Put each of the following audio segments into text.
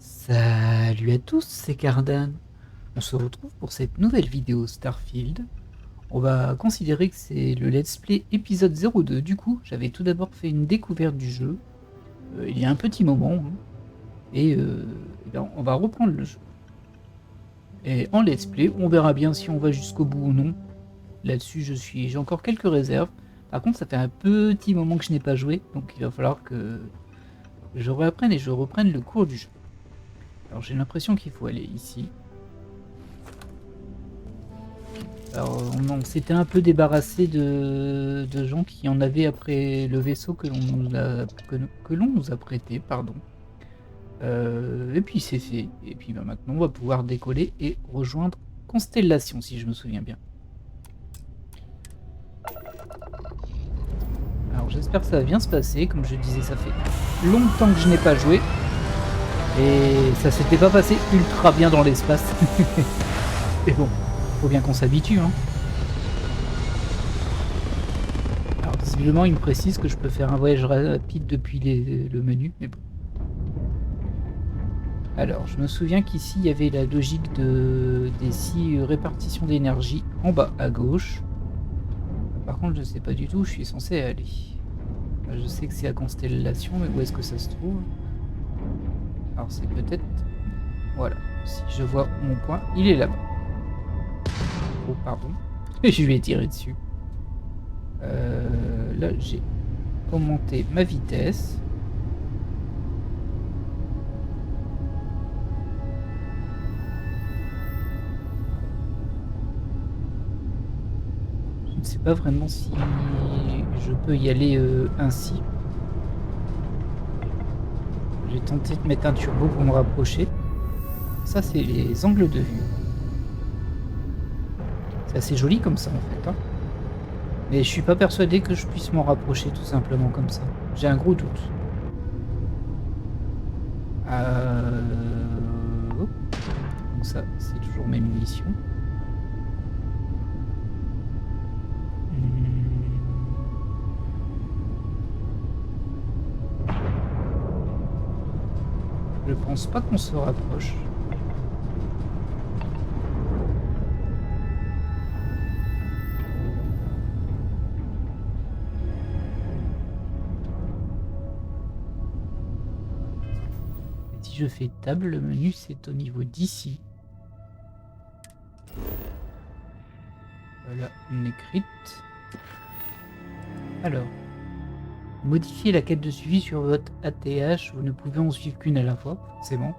Salut à tous, c'est Cardan. On se retrouve pour cette nouvelle vidéo Starfield. On va considérer que c'est le let's play épisode 02. Du coup, j'avais tout d'abord fait une découverte du jeu, il y a un petit moment, hein, et on va reprendre le jeu. Et en let's play, on verra bien si on va jusqu'au bout ou non. Là-dessus, j'ai encore quelques réserves. Par contre, ça fait un petit moment que je n'ai pas joué, donc il va falloir que je réapprenne et je reprenne le cours du jeu. Alors j'ai l'impression qu'il faut aller ici. Alors, on s'était un peu débarrassé de gens qui en avaient après le vaisseau que l'on nous a prêté, pardon. Et puis c'est fait. Et puis maintenant, on va pouvoir décoller et rejoindre Constellation, si je me souviens bien. Alors j'espère que ça va bien se passer. Comme je disais, ça fait longtemps que je n'ai pas joué. Et ça s'était pas passé ultra bien dans l'espace. Et bon, faut bien qu'on s'habitue, hein. Alors visiblement, il me précise que je peux faire un voyage rapide depuis le menu, mais bon. Alors, je me souviens qu'ici, il y avait la logique des 6 répartitions d'énergie en bas à gauche. Par contre, je ne sais pas du tout où je suis censé aller. Je sais que c'est à Constellation, mais où est-ce que ça se trouve? Alors, c'est peut-être... Voilà, si je vois mon point, il est là-bas. Oh, pardon. Je lui ai tiré dessus. Là, j'ai augmenté ma vitesse. Je ne sais pas vraiment si je peux y aller ainsi. J'ai tenté de mettre un turbo pour me rapprocher. Ça, c'est les angles de vue. C'est assez joli comme ça, en fait, hein. Mais je suis pas persuadé que je puisse m'en rapprocher tout simplement comme ça. J'ai un gros doute. Oh. Donc ça, c'est toujours mes munitions. Je pense pas qu'on se rapproche. Et si je fais table, le menu c'est au niveau d'ici. Voilà, une écrite. Alors, modifiez la quête de suivi sur votre ATH. Vous ne pouvez en suivre qu'une à la fois, forcément.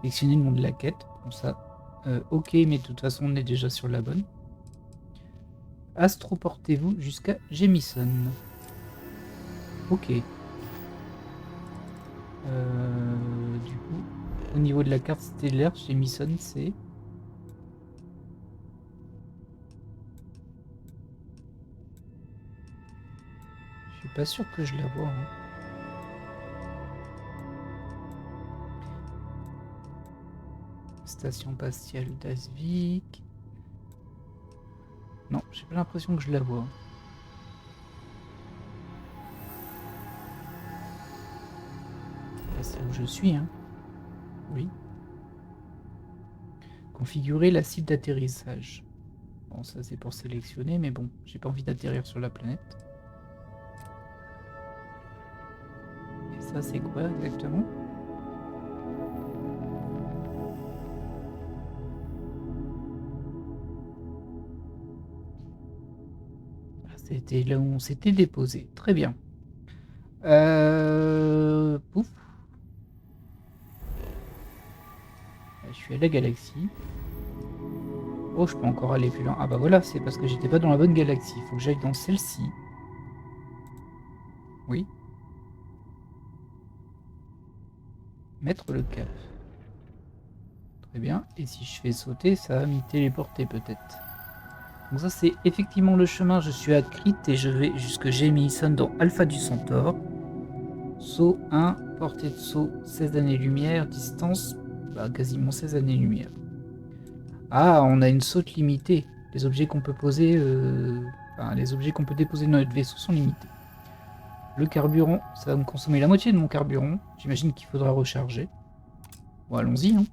Sélectionnez le nom de la quête, comme ça. Ok, mais de toute façon, on est déjà sur la bonne. Astroportez-vous jusqu'à Jemison. Ok. Du coup, au niveau de la carte stellaire, Jemison, c'est... Je suis pas sûr que je la vois, hein. Station spatiale d'Asvik. Non, j'ai pas l'impression que je la vois. C'est où je suis, hein. Oui. Configurer la cible d'atterrissage. Bon, ça c'est pour sélectionner, mais bon, j'ai pas envie d'atterrir sur la planète. Et ça c'est quoi exactement? C'était là où on s'était déposé. Très bien. Pouf. Je suis à la galaxie. Oh, je peux encore aller plus loin. Ah bah voilà, c'est parce que j'étais pas dans la bonne galaxie. Il faut que j'aille dans celle-ci. Oui. Mettre le cap. Très bien. Et si je fais sauter, ça va m'y téléporter peut-être. Donc ça c'est effectivement le chemin. Je suis à Crit et je vais jusque Jemison dans Alpha du Centaure. Saut 1, portée de saut 16 années-lumière, distance quasiment 16 années-lumière. Ah, on a une saute limitée. Les objets qu'on peut poser, les objets qu'on peut déposer dans notre vaisseau sont limités. Le carburant, ça va me consommer la moitié de mon carburant. J'imagine qu'il faudra recharger. Bon, allons-y, hein.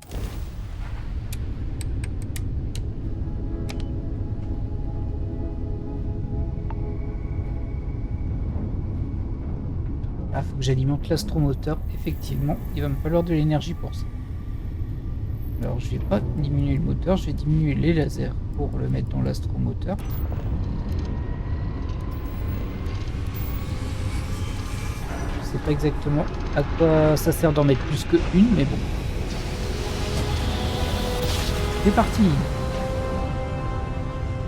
Ah, faut que j'alimente l'astromoteur. Effectivement, il va me falloir de l'énergie pour ça. Alors, je vais pas diminuer le moteur, je vais diminuer les lasers pour le mettre dans l'astromoteur. Je sais pas exactement à quoi ça sert d'en mettre plus qu'une, mais bon. C'est parti!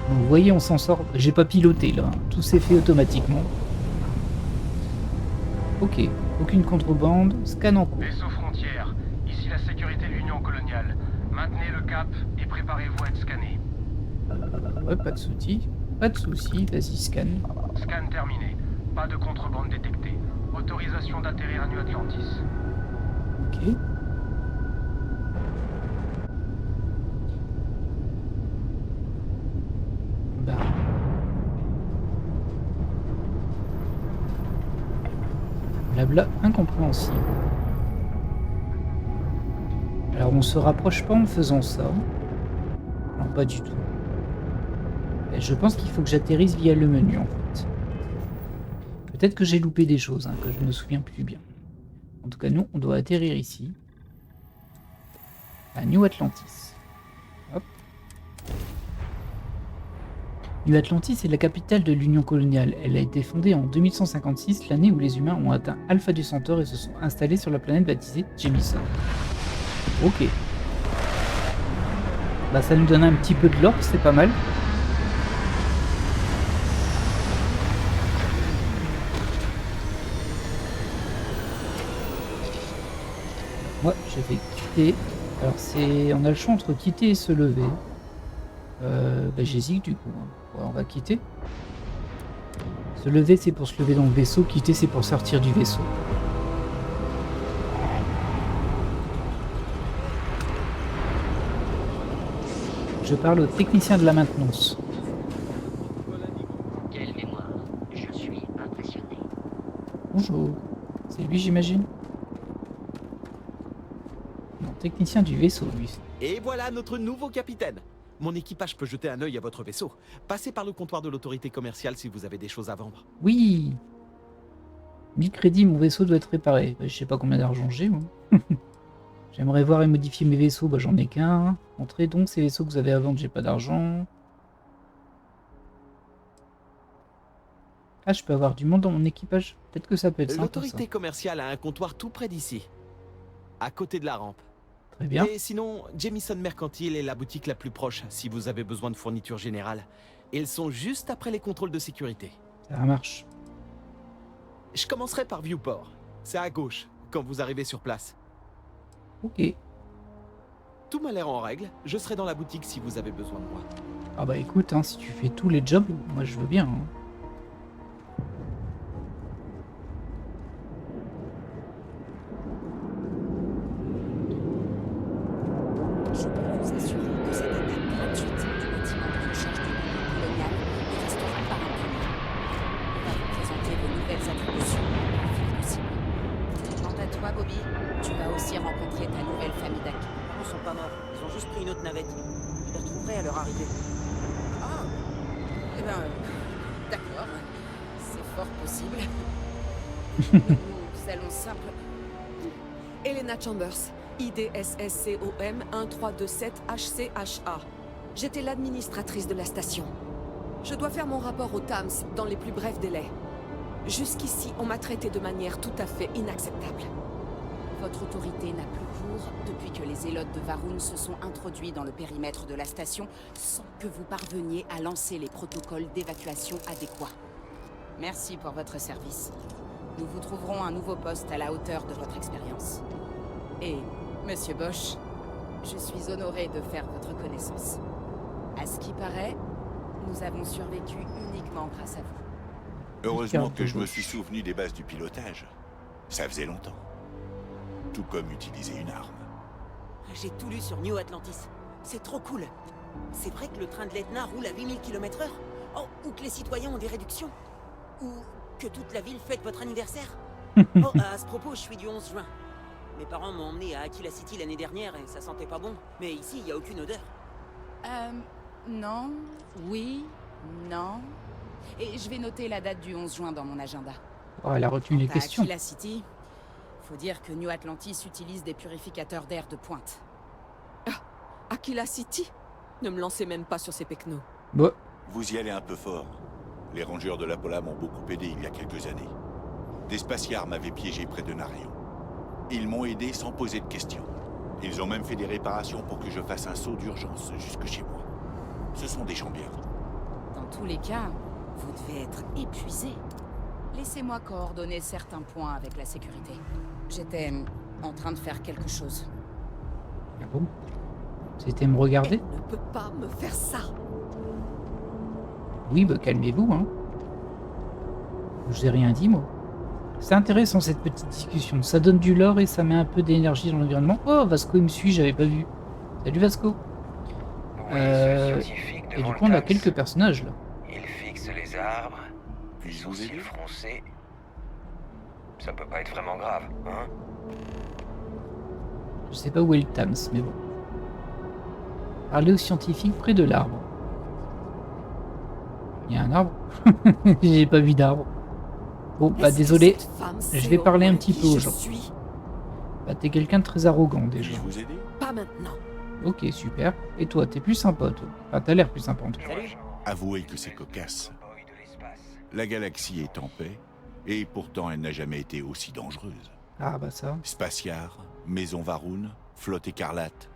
Donc, vous voyez, on s'en sort. J'ai pas piloté là, hein. Tout s'est fait automatiquement. Ok, aucune contrebande, scan en cours. Vaisseau frontière, ici la sécurité de l'Union coloniale. Maintenez le cap et préparez-vous à être scanné. Ouais, pas de soucis. Pas de soucis, vas-y, scan. Scan terminé. Pas de contrebande détectée. Autorisation d'atterrir à New Atlantis. Ok. Bah. Blabla incompréhensible. Alors on se rapproche pas en faisant ça. Non, pas du tout. Et je pense qu'il faut que j'atterrisse via le menu en fait. Peut-être que j'ai loupé des choses, hein, que je ne me souviens plus bien. En tout cas, nous, on doit atterrir ici. À New Atlantis. Hop. New Atlantis est la capitale de l'Union coloniale. Elle a été fondée en 2156, l'année où les humains ont atteint Alpha du Centaure et se sont installés sur la planète baptisée Jemison. Ok. Bah ça nous donne un petit peu de l'or, c'est pas mal. Moi, je vais quitter. Alors on a le choix entre quitter et se lever. Bah, j'hésite du coup. Ouais, on va quitter. Se lever, c'est pour se lever dans le vaisseau. Quitter, c'est pour sortir du vaisseau. Je parle au technicien de la maintenance. Quelle mémoire. Je suis impressionné. Bonjour. C'est lui, j'imagine? Non, technicien du vaisseau, lui. Et voilà notre nouveau capitaine. Mon équipage peut jeter un œil à votre vaisseau. Passez par le comptoir de l'autorité commerciale si vous avez des choses à vendre. Oui. 1000 crédits, mon vaisseau doit être réparé. Bah, je sais pas combien d'argent j'ai, moi. J'aimerais voir et modifier mes vaisseaux. Bah, j'en ai qu'un. Montrez donc ces vaisseaux que vous avez à vendre, j'ai pas d'argent. Ah, je peux avoir du monde dans mon équipage. Peut-être que ça peut être sympa, ça. L'autorité commerciale a un comptoir tout près d'ici, à côté de la rampe. Très bien. Et sinon, Jemison Mercantile est la boutique la plus proche si vous avez besoin de fournitures générales. Ils sont juste après les contrôles de sécurité. Ça marche. Je commencerai par Viewport. C'est à gauche, quand vous arrivez sur place. Ok. Tout m'a l'air en règle. Je serai dans la boutique si vous avez besoin de moi. Ah bah écoute, hein, si tu fais tous les jobs, moi je veux bien. Hein. Je peux vous assurer que cette attaque gratuite du bâtiment de recherche de l'Union coloniale ne restera pas impunie. On va vous présenter vos nouvelles attributions le plus vite possible. Quant à toi, Bobby, tu vas aussi rencontrer ta nouvelle famille d'accueil. Ils sont pas morts, ils ont juste pris une autre navette. Je les retrouverai à leur arrivée. Ah, eh ben, d'accord, c'est fort possible. Nous allons simplement... Elena Chambers, IDSSCOM 1327HCHA. J'étais l'administratrice de la station. Je dois faire mon rapport au TAMS dans les plus brefs délais. Jusqu'ici, on m'a traité de manière tout à fait inacceptable. Votre autorité n'a plus cours depuis que les zélotes de Varun se sont introduits dans le périmètre de la station sans que vous parveniez à lancer les protocoles d'évacuation adéquats. Merci pour votre service. Nous vous trouverons un nouveau poste à la hauteur de votre expérience. Et, Monsieur Bosch, je suis honoré de faire votre connaissance. À ce qui paraît, nous avons survécu uniquement grâce à vous. Heureusement que je me suis souvenu des bases du pilotage. Ça faisait longtemps. Tout comme utiliser une arme. J'ai tout lu sur New Atlantis. C'est trop cool. C'est vrai que le train de l'Etna roule à 8000 km/h. Oh, ou que les citoyens ont des réductions. Ou que toute la ville fête votre anniversaire. Oh, à ce propos, je suis du 11 juin. Mes parents m'ont emmené à Aquila City l'année dernière et ça sentait pas bon. Mais ici, il y a aucune odeur. Non, oui, non. Et je vais noter la date du 11 juin dans mon agenda. Oh, elle a retenu les Quant à questions. Aquila City, faut dire que New Atlantis utilise des purificateurs d'air de pointe. Aquila City? Ne me lancez même pas sur ces pecnos. Bon, Vous y allez un peu fort. Les rangers de l'Apolla m'ont beaucoup aidé il y a quelques années. Des spatiards m'avaient piégé près de Narion. Ils m'ont aidé sans poser de questions. Ils ont même fait des réparations pour que je fasse un saut d'urgence jusque chez moi. Ce sont des gens bien. Dans tous les cas, vous devez être épuisé. Laissez-moi coordonner certains points avec la sécurité. J'étais en train de faire quelque chose. ah bon? C'était me regarder? Elle ne peut pas me faire ça. Oui, bah calmez-vous, hein. Je vous ai rien dit, moi. C'est intéressant cette petite discussion. Ça donne du lore et ça met un peu d'énergie dans l'environnement. Oh, Vasco, il me suit, j'avais pas vu. Salut Vasco. Oui, ce scientifique Et devant du le coup, on a Tams. quelques personnages là. Il fixe les arbres, les Puis-je vous sourcils aider? froncés. Ça peut pas être vraiment grave, hein? Je sais pas où est le Tams, mais bon. Parler aux scientifiques près de l'arbre. Il y a un arbre? J'ai pas vu d'arbre. Bon, bah Est-ce que désolé. cette femme je sait vais au parler un moins petit qui peu aux je gens. suis? Bah t'es quelqu'un de très arrogant déjà. Puis-je vous aider? Pas maintenant. Ok, super. Et toi, t'es plus sympa, toi. Enfin, t'as l'air plus sympa en tout cas. Salut. Avouez que c'est cocasse. Boy de l'espace. La galaxie est en paix, et pourtant elle n'a jamais été aussi dangereuse. Ah bah ça. Spatiard, Maison Varun, Flotte Écarlate,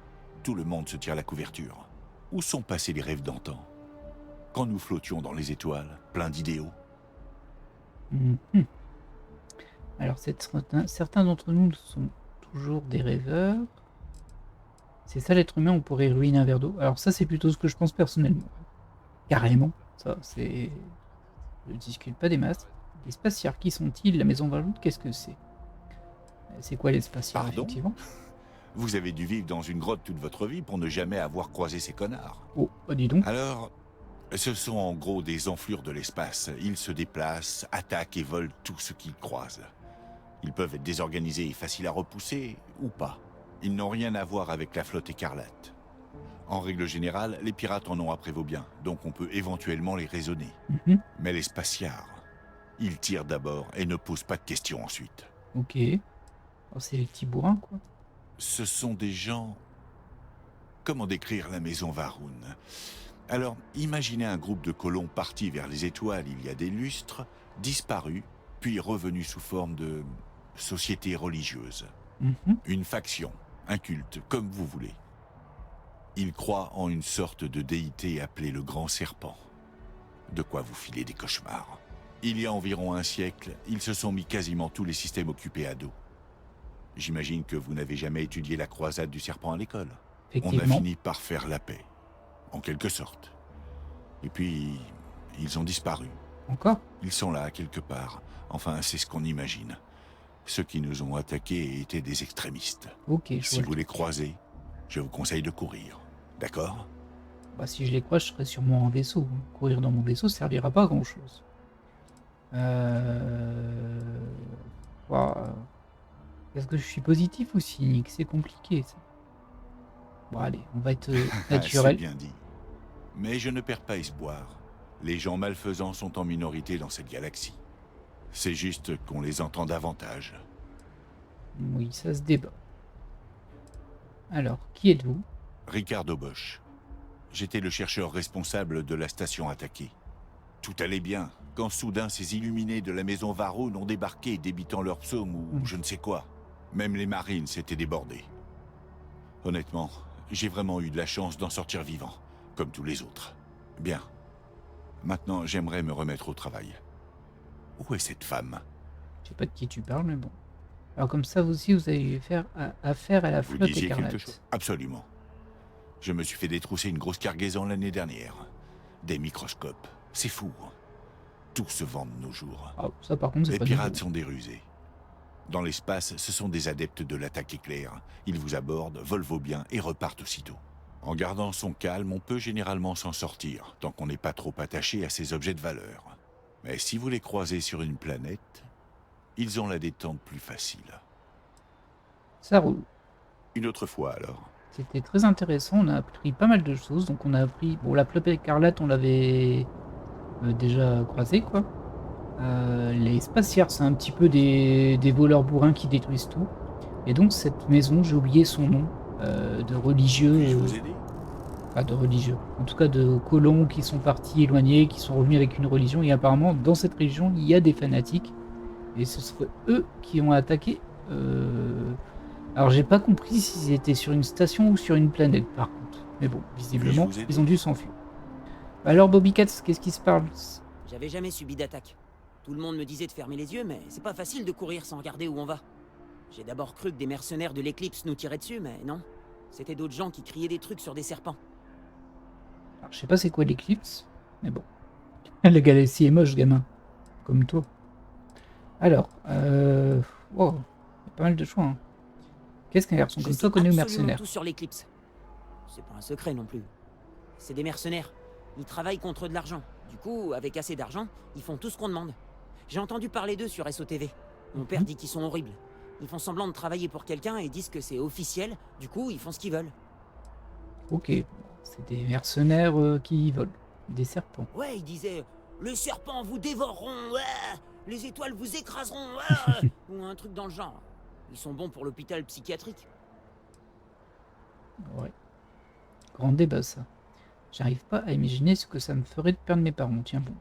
tout le monde se tire la couverture. Où sont passés les rêves d'antan? Quand nous flottions dans les étoiles, plein d'idéaux. Mhm. Alors, certains d'entre nous sont toujours des rêveurs. C'est ça l'être humain, on pourrait ruiner un verre d'eau. Alors ça, c'est plutôt ce que je pense personnellement. Carrément. Ça, c'est... Je discute pas des masses. Les spatiards, qui sont-ils? La maison Varun, qu'est-ce que c'est? C'est quoi les spatiards, Pardon? effectivement? Vous avez dû vivre dans une grotte toute votre vie pour ne jamais avoir croisé ces connards. Oh, bah dis donc. Alors, ce sont en gros des enflures de l'espace. Ils se déplacent, attaquent et volent tout ce qu'ils croisent. Ils peuvent être désorganisés et faciles à repousser, ou pas. Ils n'ont rien à voir avec la flotte écarlate. En règle générale, les pirates en ont après vos biens, donc on peut éventuellement les raisonner. Mhm. Mais les spatiards, ils tirent d'abord et ne posent pas de questions ensuite. Ok. Oh, c'est les petits bourrins, quoi. Ce sont des gens... Comment décrire la maison Varun? Alors, imaginez un groupe de colons partis vers les étoiles il y a des lustres, disparus, puis revenus sous forme de société religieuse. Mhm. Une faction, un culte, comme vous voulez. Ils croient en une sorte de déité appelée le Grand Serpent. De quoi vous filer des cauchemars. Il y a environ un siècle, ils se sont mis quasiment tous les systèmes occupés à dos. J'imagine que vous n'avez jamais étudié la croisade du serpent à l'école. On a Effectivement. fini par faire la paix, en quelque sorte. Et puis, ils ont disparu. Encore? Ils sont là, quelque part. Enfin, c'est ce qu'on imagine. Ceux qui nous ont attaqués étaient des extrémistes. Ok, je Si vois. vous les croisez, je vous conseille de courir. D'accord? Bah, si je les croise, je serai sûrement en vaisseau. Courir dans mon vaisseau servira pas à grand chose. Bah, est-ce que je suis positif ou cynique? C'est compliqué ça. Bon, allez, on va être C'est naturel. bien dit. Mais je ne perds pas espoir. Les gens malfaisants sont en minorité dans cette galaxie. C'est juste qu'on les entend davantage. Oui, ça se débat. Alors, qui êtes-vous? Ricardo Bosch. J'étais le chercheur responsable de la station attaquée. Tout allait bien, quand soudain ces illuminés de la maison Varun ont débarqué, débitant leur psaume ou je ne sais quoi. Même les marines s'étaient débordés. Honnêtement, j'ai vraiment eu de la chance d'en sortir vivant, comme tous les autres. Bien. Maintenant, j'aimerais me remettre au travail. Où est cette femme? Je sais pas de qui tu parles, mais bon. Alors comme ça, vous aussi, vous avez affaire à la Vous flotte disiez quelque écarlate. chose? Absolument. Je me suis fait détrousser une grosse cargaison l'année dernière. Des microscopes. C'est fou. Tout se vend de nos jours. Ah, ça par contre, c'est Les pas pirates nouveau. sont des rusés. Dans l'espace, ce sont des adeptes de l'attaque éclair. Ils vous abordent, volent vos biens et repartent aussitôt. En gardant son calme, on peut généralement s'en sortir, tant qu'on n'est pas trop attaché à ces objets de valeur. Mais si vous les croisez sur une planète, ils ont la détente plus facile. Ça roule. Une autre fois alors. C'était très intéressant, on a appris pas mal de choses. Donc on a appris... Bon, la Peuple écarlate, on l'avait déjà croisé, quoi. Les Spacières, c'est un petit peu des voleurs bourrins qui détruisent tout. Et donc cette maison, j'ai oublié son nom, de religieux... Puis-je vous aider? Pas de religieux. En tout cas de colons qui sont partis éloignés, qui sont revenus avec une religion. Et apparemment, dans cette religion, il y a des fanatiques. Et ce seraient eux qui ont attaqué... Alors j'ai pas compris s'ils étaient sur une station ou sur une planète par contre. Mais bon, visiblement, Puis-je vous aider? ils ont dû s'enfuir. Alors Bobby Katz, qu'est-ce qui se passe? J'avais jamais subi d'attaque. Tout le monde me disait de fermer les yeux, mais c'est pas facile de courir sans regarder où on va. J'ai d'abord cru que des mercenaires de l'Éclipse nous tiraient dessus, mais non. C'était d'autres gens qui criaient des trucs sur des serpents. Alors, je sais pas c'est quoi l'éclipse, mais bon. La galaxie est moche, gamin. Comme toi. Alors, wow, il y a pas mal de choix. Hein. Qu'est-ce qu'un garçon Je comme sais toi connaît aux absolument mercenaires? tout sur l'Éclipse. C'est pas un secret non plus. C'est des mercenaires. Ils travaillent contre de l'argent. Du coup, avec assez d'argent, ils font tout ce qu'on demande. J'ai entendu parler d'eux sur SOTV. Mon père dit qu'ils sont horribles. Ils font semblant de travailler pour quelqu'un et disent que c'est officiel. Du coup, ils font ce qu'ils veulent. Ok, c'est des mercenaires qui volent. Des serpents. Ouais, ils disaient « Les serpents vous dévoreront, ouais, les étoiles vous écraseront, ouais, ou un truc dans le genre. Ils sont bons pour l'hôpital psychiatrique. Ouais. Grand débat ça. J'arrive pas à imaginer ce que ça me ferait de perdre mes parents. Tiens bon.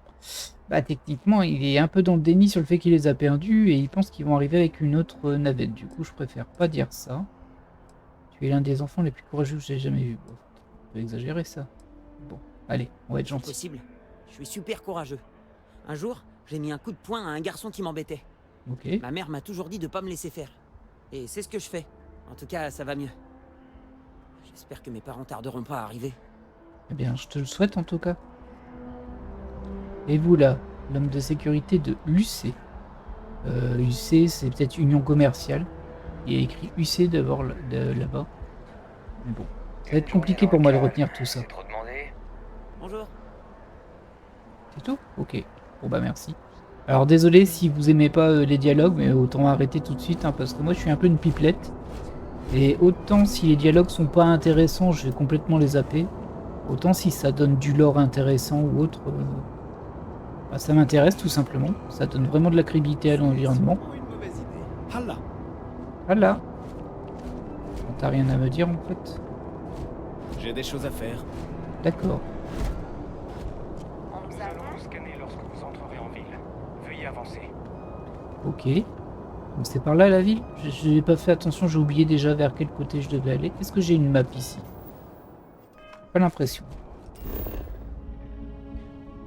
Bah techniquement il est un peu dans le déni sur le fait qu'il les a perdus et il pense qu'ils vont arriver avec une autre navette. Du coup je préfère pas dire ça. Tu es l'un des enfants les plus courageux que j'ai jamais vu. Bon, on peut exagérer ça. Bon, allez, on va être gentil. Impossible. Je suis super courageux. Un jour, j'ai mis un coup de poing à un garçon qui m'embêtait. Ok. Ma mère m'a toujours dit de pas me laisser faire. Et c'est ce que je fais. En tout cas, ça va mieux. J'espère que mes parents tarderont pas à arriver. Eh bien, je te le souhaite en tout cas. Et vous là, l'homme de sécurité de l'UC. UC, c'est peut-être Union Commerciale. Il y a écrit UC d'abord là-bas. Mais bon, ça va être compliqué pour moi de retenir tout ça. C'est trop demandé. Bonjour. C'est tout? Ok. Bon bah merci. Alors désolé si vous aimez pas les dialogues, mais autant arrêter tout de suite, hein, parce que moi je suis un peu une pipelette. Et autant si les dialogues sont pas intéressants, je vais complètement les zapper. Autant si ça donne du lore intéressant ou autre, bah, ça m'intéresse tout simplement. Ça donne vraiment de la crédibilité à l'environnement. Voilà. Bon, t'as rien à me dire en fait? J'ai des choses à faire. D'accord. Nous allons vous scanner lorsque vous entrerez en ville. Veuillez avancer. Ok. Donc c'est par là la ville? Je n'ai pas fait attention, j'ai oublié déjà vers quel côté je devais aller. Est-ce que j'ai une map ici? Pas l'impression.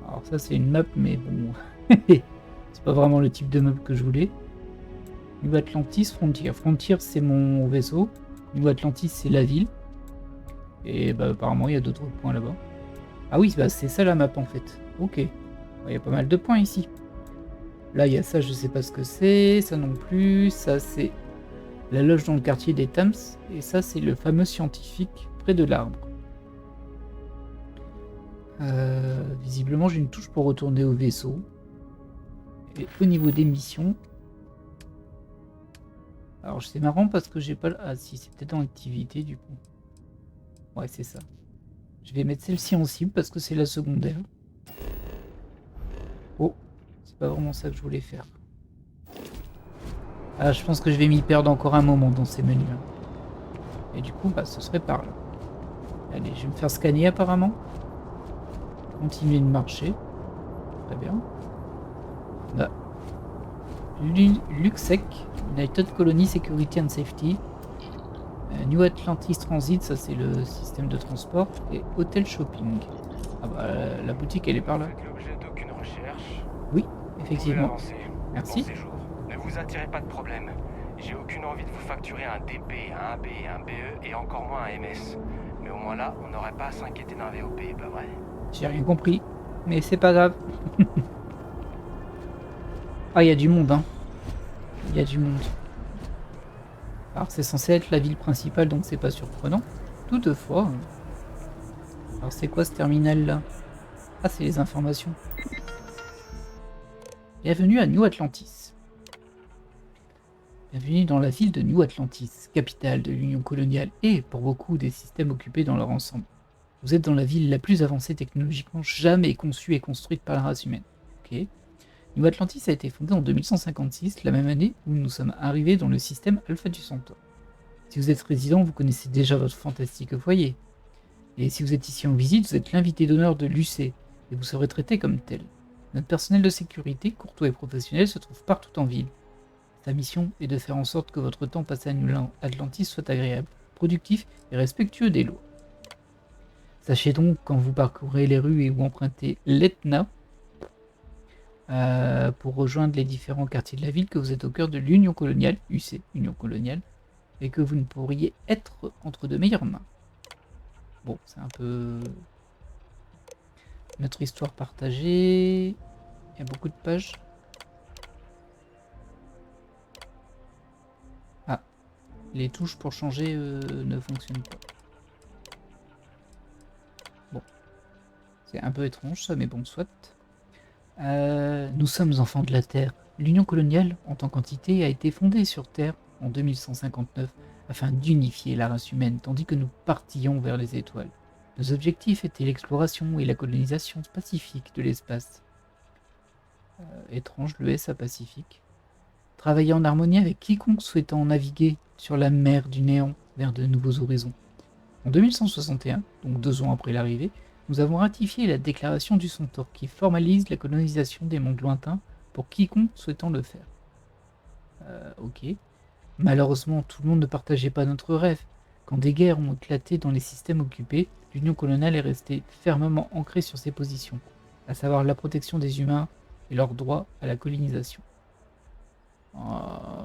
Alors ça c'est une map mais bon... c'est pas vraiment le type de map que je voulais. New Atlantis, Frontier. Frontier c'est mon vaisseau. New Atlantis c'est la ville. Et bah apparemment il y a d'autres points là-bas. Ah oui, bah, c'est ça la map en fait. Ok. Il y a pas mal de points ici. Là il y a ça, je sais pas ce que c'est. Ça non plus. Ça c'est la loge dans le quartier des Thames. Et ça c'est le fameux scientifique près de l'arbre. Visiblement j'ai une touche pour retourner au vaisseau. Et au niveau des missions... Alors c'est marrant parce que j'ai pas... Ah si, c'est peut-être dans l'activité du coup. Ouais, c'est ça. Je vais mettre celle-ci en cible parce que c'est la secondaire. Oh, c'est pas vraiment ça que je voulais faire. Ah, je pense que je vais m'y perdre encore un moment dans ces menus là. Et du coup, bah ce serait par là. Allez, je vais me faire scanner apparemment. Continuer de marcher. Très bien. Là. Luxec, United Colony Security and Safety. New Atlantis Transit, ça c'est le système de transport. Et Hotel Shopping. Ah bah la boutique elle est par là. Vous êtes l'objet d'aucune recherche. Oui, Vous pouvez effectivement. avancer. Merci. Bon séjour. Ne vous attirez pas de problème. J'ai aucune envie de vous facturer un DP, un AB, un BE et encore moins un MS. Mais au moins là, on n'aurait pas à s'inquiéter d'un VOP, pas vrai? J'ai rien compris, mais c'est pas grave. Ah, il y a du monde, hein. Il y a du monde. Alors, c'est censé être la ville principale, donc c'est pas surprenant. Toutefois... Alors, c'est quoi ce terminal-là? Ah, c'est les informations. Bienvenue à New Atlantis. Bienvenue dans la ville de New Atlantis, capitale de l'Union coloniale et, pour beaucoup, des systèmes occupés dans leur ensemble. Vous êtes dans la ville la plus avancée technologiquement jamais conçue et construite par la race humaine. Ok. New Atlantis a été fondée en 2156, la même année où nous sommes arrivés dans le système Alpha du Centaure. Si vous êtes résident, vous connaissez déjà votre fantastique foyer. Et si vous êtes ici en visite, vous êtes l'invité d'honneur de l'UC, et vous serez traité comme tel. Notre personnel de sécurité, courtois et professionnel, se trouve partout en ville. Sa mission est de faire en sorte que votre temps passé à New Atlantis soit agréable, productif et respectueux des lois. Sachez donc, quand vous parcourez les rues et vous empruntez l'Etna, pour rejoindre les différents quartiers de la ville, que vous êtes au cœur de l'Union coloniale, UC, Union coloniale, et que vous ne pourriez être entre de meilleures mains. Bon, c'est un peu... Notre histoire partagée... Il y a beaucoup de pages. Ah, les touches pour changer ne fonctionnent pas. Bon, c'est un peu étrange ça, mais bon, soit. Nous sommes enfants de la Terre. L'Union coloniale, en tant qu'entité, a été fondée sur Terre en 2159 afin d'unifier la race humaine, tandis que nous partions vers les étoiles. Nos objectifs étaient l'exploration et la colonisation pacifique de l'espace. Étrange, le S à Pacifique. Travailler en harmonie avec quiconque souhaitant naviguer sur la mer du néant vers de nouveaux horizons. En 2161, donc 2 ans après l'arrivée, nous avons ratifié la déclaration du Centaure qui formalise la colonisation des mondes lointains pour quiconque souhaitant le faire. Ok. Malheureusement, tout le monde ne partageait pas notre rêve. Quand des guerres ont éclaté dans les systèmes occupés, l'Union coloniale est restée fermement ancrée sur ses positions, à savoir la protection des humains et leur droit à la colonisation.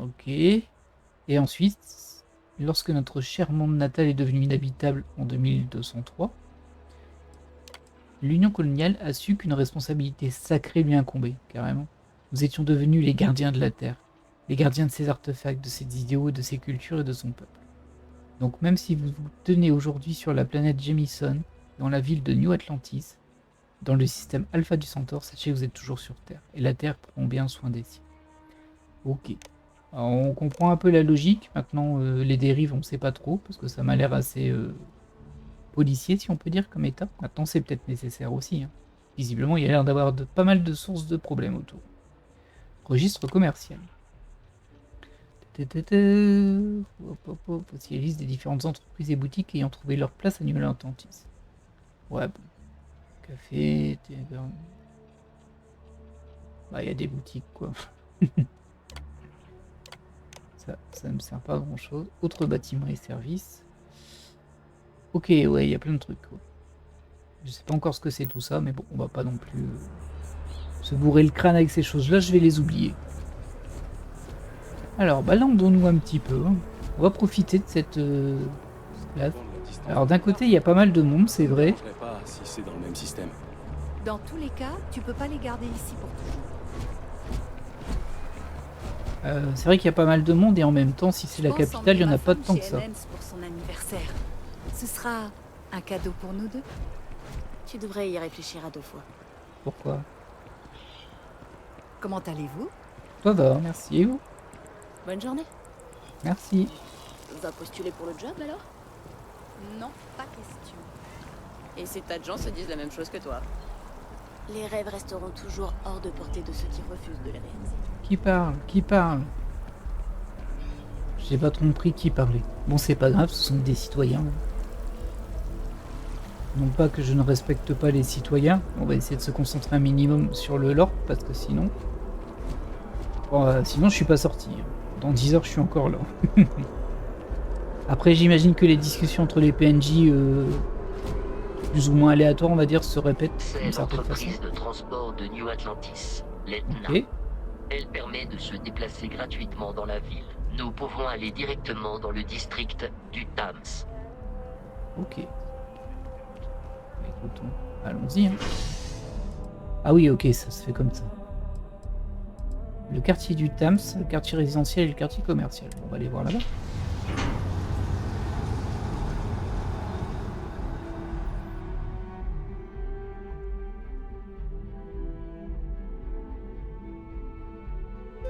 Ok. Et ensuite, lorsque notre cher monde natal est devenu inhabitable en 2203, l'Union coloniale a su qu'une responsabilité sacrée lui incombait, carrément. Nous étions devenus les gardiens de la Terre, les gardiens de ses artefacts, de ses idéaux, de ses cultures et de son peuple. Donc même si vous vous tenez aujourd'hui sur la planète Jemison, dans la ville de New Atlantis, dans le système Alpha du Centaure, sachez que vous êtes toujours sur Terre, et la Terre prend bien soin des siens. Ok. Alors, on comprend un peu la logique, maintenant les dérives on ne sait pas trop, parce que ça m'a l'air assez... policier, si on peut dire, comme état. Maintenant, c'est peut-être nécessaire aussi. Hein. Visiblement, il y a l'air d'avoir pas mal de sources de problèmes autour. Registre commercial. Voici la liste des différentes entreprises et boutiques ayant trouvé leur place à New Atlantis. Ouais, bon. Café, taverne. Bah, il y a des boutiques, quoi. ça ne me sert pas à grand-chose. Autres bâtiments et services. Ok, ouais, il y a plein de trucs. Quoi. Je sais pas encore ce que c'est tout ça, mais bon, on va pas non plus se bourrer le crâne avec ces choses-là, je vais les oublier. Alors, balandons-nous un petit peu. Hein. On va profiter de cette place. Alors, d'un côté, il y a pas mal de monde, c'est vrai. Pas si c'est dans le même système. Dans tous les cas, tu peux pas les garder ici pour toujours. C'est vrai qu'il y a pas mal de monde, et en même temps, si c'est la capitale, il n'y en a pas tant que ça. Pour son anniversaire. Ce sera un cadeau pour nous deux. Tu devrais y réfléchir à 2 fois. Pourquoi? Comment allez-vous? Ça va, merci. Et vous? Bonne journée. Merci. Va postuler pour le job alors? Non, pas question. Et ces tas de gens se disent la même chose que toi. Les rêves resteront toujours hors de portée de ceux qui refusent de les réaliser. Qui parle? Qui parle? J'ai pas trop compris qui parlait. Bon, c'est pas grave, ce sont des citoyens. Non pas que je ne respecte pas les citoyens, on va essayer de se concentrer un minimum sur le lore, parce que sinon... Bon, sinon je suis pas sorti. Dans 10 heures je suis encore là. Après j'imagine que les discussions entre les PNJ, plus ou moins aléatoires on va dire, se répètent d'une C'est certaine façon. l'entreprise de transport de New Atlantis, l'Etna. Ok. Elle permet de se déplacer gratuitement dans la ville. Nous pouvons aller directement dans le district du Tams. Ok. Écoutons. Allons-y. Hein. Ah oui, ok, ça se fait comme ça. Le quartier du Tams, le quartier résidentiel et le quartier commercial. On va aller voir là-bas.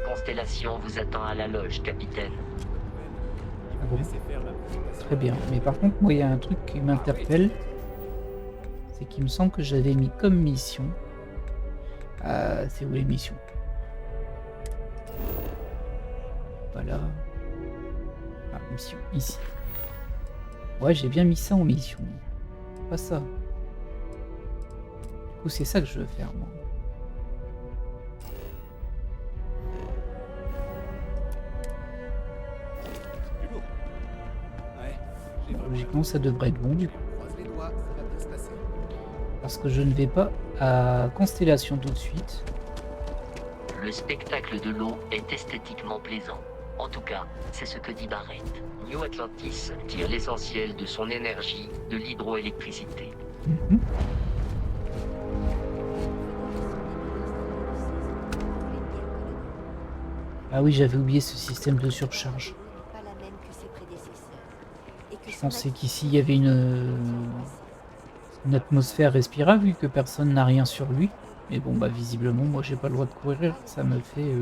Constellation constellation vous attend à la loge, capitaine. Ah bon. Très bien. Mais par contre, moi, il y a un truc qui m'interpelle. C'est qu'il me semble que j'avais mis comme mission. C'est où les missions? Voilà. Ah, mission, ici. Ouais, j'ai bien mis ça en mission. Pas ça. Du coup, c'est ça que je veux faire, moi. Logiquement, ça devrait être bon, du coup. Parce que je ne vais pas à Constellation tout de suite. Le spectacle de l'eau est esthétiquement plaisant. En tout cas, c'est ce que dit Barrett. New Atlantis tire l'essentiel de son énergie de l'hydroélectricité. Ah oui, j'avais oublié ce système de surcharge. Je pensais qu'ici il y avait une atmosphère respirable vu que personne n'a rien sur lui. Mais bon, bah visiblement, moi j'ai pas le droit de courir, ça me fait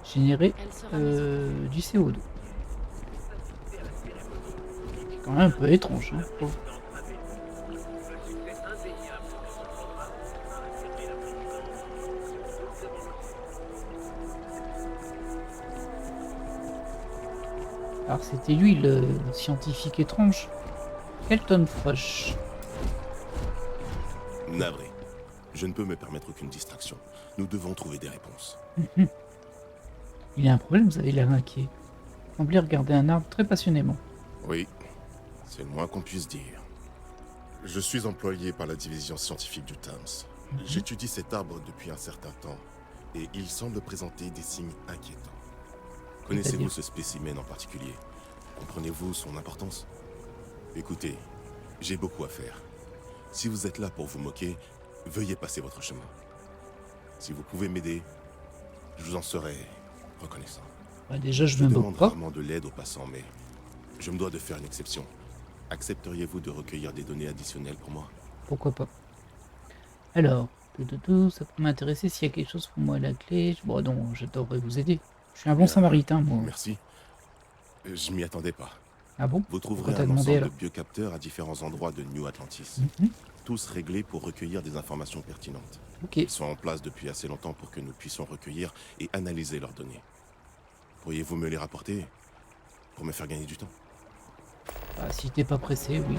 générer du CO2. C'est quand même un peu étrange, hein, je trouve. Alors c'était lui le scientifique étrange. Kelton Frosh. Navré. Je ne peux me permettre aucune distraction. Nous devons trouver des réponses. Il y a un problème, vous avez l'air inquiet. Vous semblez regarder un arbre très passionnément. Oui, c'est le moins qu'on puisse dire. Je suis employé par la division scientifique du Thames. J'étudie cet arbre depuis un certain temps, et il semble présenter des signes inquiétants. Connaissez-vous ce spécimen en particulier? Comprenez-vous son importance? Écoutez, j'ai beaucoup à faire. Si vous êtes là pour vous moquer, veuillez passer votre chemin. Si vous pouvez m'aider, je vous en serai reconnaissant. Bah déjà, je me moque demande pas. rarement de l'aide aux passants, mais je me dois de faire une exception. Accepteriez-vous de recueillir des données additionnelles pour moi? Pourquoi pas. Alors, ça peut m'intéresser s'il y a quelque chose pour moi à la clé. Bon, non, je devrais vous aider. Je suis un bon samaritain, moi. Merci. Je m'y attendais pas. Ah bon? Vous trouverez Pourquoi un t'as demandé, ensemble alors de biocapteurs à différents endroits de New Atlantis. Tous réglés pour recueillir des informations pertinentes. Ils sont en place depuis assez longtemps pour que nous puissions recueillir et analyser leurs données. Pourriez-vous me les rapporter pour me faire gagner du temps? Bah, si t'es pas pressé, oui.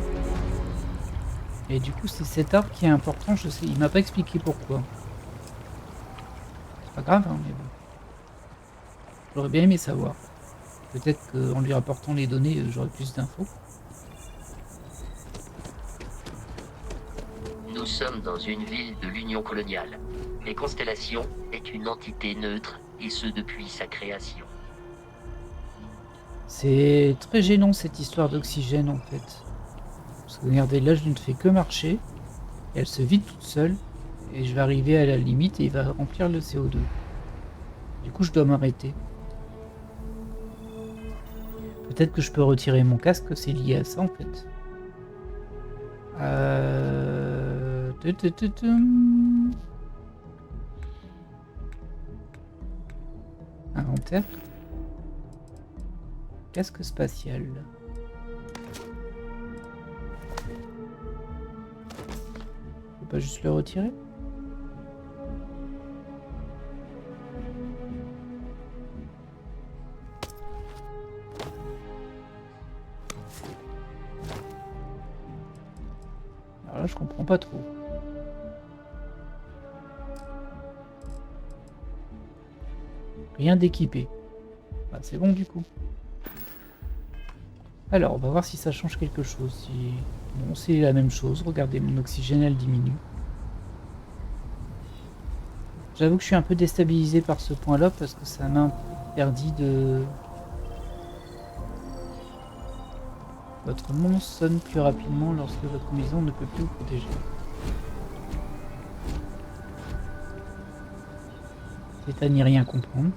Et du coup, c'est cet arbre qui est important, je sais. Il m'a pas expliqué pourquoi. C'est pas grave, hein, mais bon. J'aurais bien aimé savoir. Peut-être qu'en lui rapportant les données, j'aurais plus d'infos. Nous sommes dans une ville de l'Union coloniale. Les Constellations est une entité neutre, et ce depuis sa création. C'est très gênant cette histoire d'oxygène en fait. Parce que regardez, là je ne fais que marcher. Et elle se vide toute seule. Et je vais arriver à la limite et il va remplir le CO2. Du coup je dois m'arrêter. Peut-être que je peux retirer mon casque, c'est lié à ça en fait. Inventaire. Casque spatial. Je peux pas juste le retirer? Alors là, je comprends pas trop. Rien d'équipé. Bah, c'est bon du coup. Alors, on va voir si ça change quelque chose. Si... Bon, c'est la même chose. Regardez, mon oxygène, elle diminue. J'avoue que je suis un peu déstabilisé par ce point-là parce que ça m'a interdit de... Votre nom sonne plus rapidement lorsque votre combinaison ne peut plus vous protéger. C'est à n'y rien comprendre.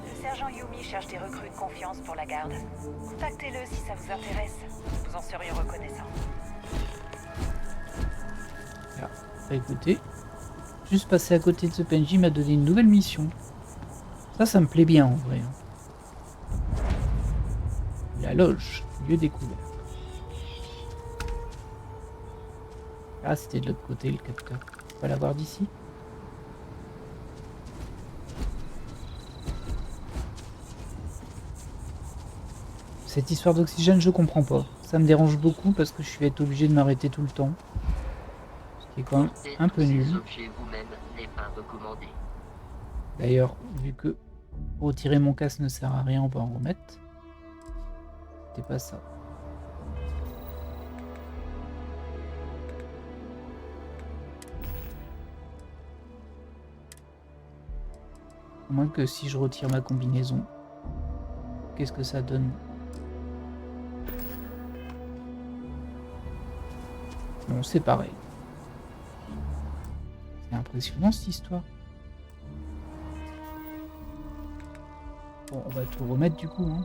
Le sergent Yumi cherche des recrues de confiance pour la garde. Contactez-le si ça vous intéresse. Vous en seriez reconnaissant. Ah, bah écoutez, Juste passer à côté de ce PNJ m'a donné une nouvelle mission. Ça me plaît bien en vrai. La loge, lieu découvert. Ah, c'était de l'autre côté le capteur. On va l'avoir d'ici. Cette histoire d'oxygène, je comprends pas. Ça me dérange beaucoup parce que je vais être obligé de m'arrêter tout le temps. Ce qui est quand même un peu nul. D'ailleurs, vu que retirer mon casque ne sert à rien, on va en remettre. C'était pas ça. À moins que si je retire ma combinaison, qu'est-ce que ça donne? Bon, c'est pareil. C'est impressionnant cette histoire. Bon, on va tout remettre du coup. Hein.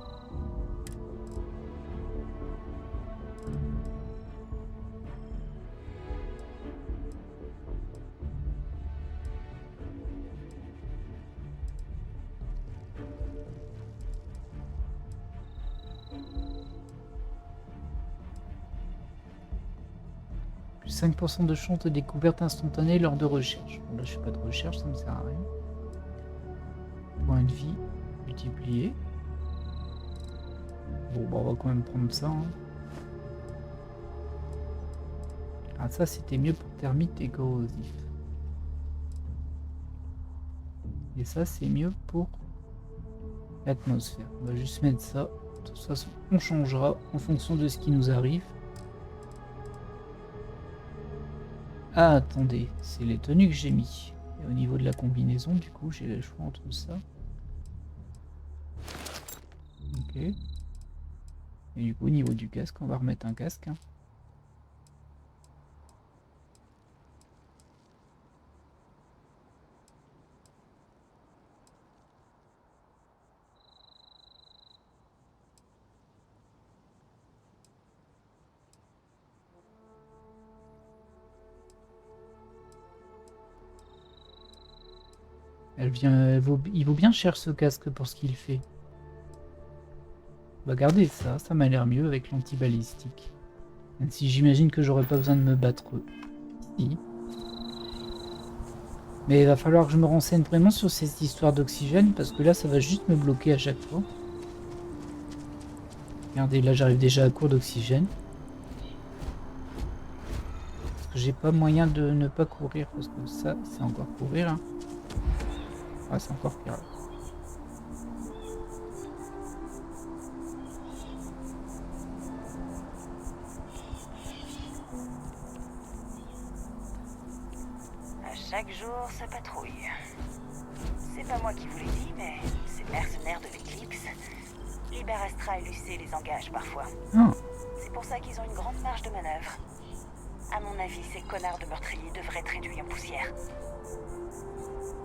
Plus 5% de chance de découverte instantanée lors de recherche. Bon, là, je fais pas de recherche, ça me sert à rien. Point de vie multiplié. Bon, bah, on va quand même prendre ça. Hein. Ah, ça, c'était mieux pour termites et corrosif. Et ça, c'est mieux pour l'atmosphère. On va juste mettre ça. De toute façon, on changera en fonction de ce qui nous arrive. Ah, attendez, c'est les tenues que j'ai mis. Et au niveau de la combinaison, du coup, j'ai le choix entre ça. Ok. Et du coup, au niveau du casque, on va remettre un casque. Hein. Il vaut bien cher ce casque pour ce qu'il fait. Bah regardez ça, ça m'a l'air mieux avec l'anti-balistique. Même si j'imagine que j'aurais pas besoin de me battre ici. Mais il va falloir que je me renseigne vraiment sur cette histoire d'oxygène parce que là ça va juste me bloquer à chaque fois. Regardez, là j'arrive déjà à court d'oxygène. Parce que j'ai pas moyen de ne pas courir parce que ça c'est encore courir. Hein. Ah, c'est encore pire. À chaque jour, ça patrouille. C'est pas moi qui vous l'ai dit, mais ces mercenaires de l'Eclipse, Liberastra et Lucé les engagent parfois. Ah. C'est pour ça qu'ils ont une grande marge de manœuvre. À mon avis, ces connards de meurtriers devraient être réduits en poussière.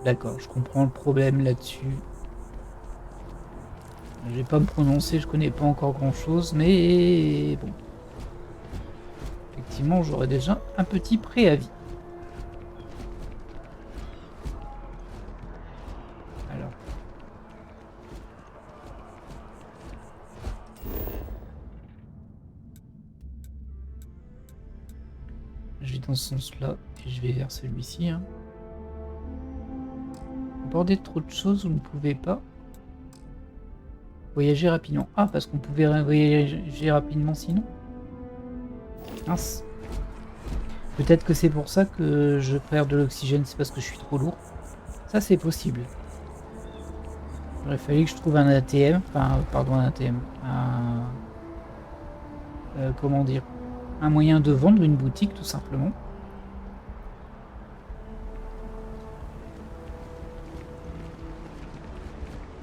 D'accord, je comprends le problème là-dessus. Je vais pas me prononcer, je connais pas encore grand chose, mais bon. Effectivement, j'aurais déjà un petit préavis. Alors. Je vais dans ce sens-là et je vais vers celui-ci. Hein. Aborder trop de choses, vous ne pouvez pas voyager rapidement. Ah, parce qu'on pouvait voyager rapidement sinon. Mince. Peut-être que c'est pour ça que je perds de l'oxygène, c'est parce que je suis trop lourd. Ça, c'est possible. Il aurait fallu que je trouve un ATM, enfin, pardon, un ATM. Comment dire? Un moyen de vendre une boutique, tout simplement.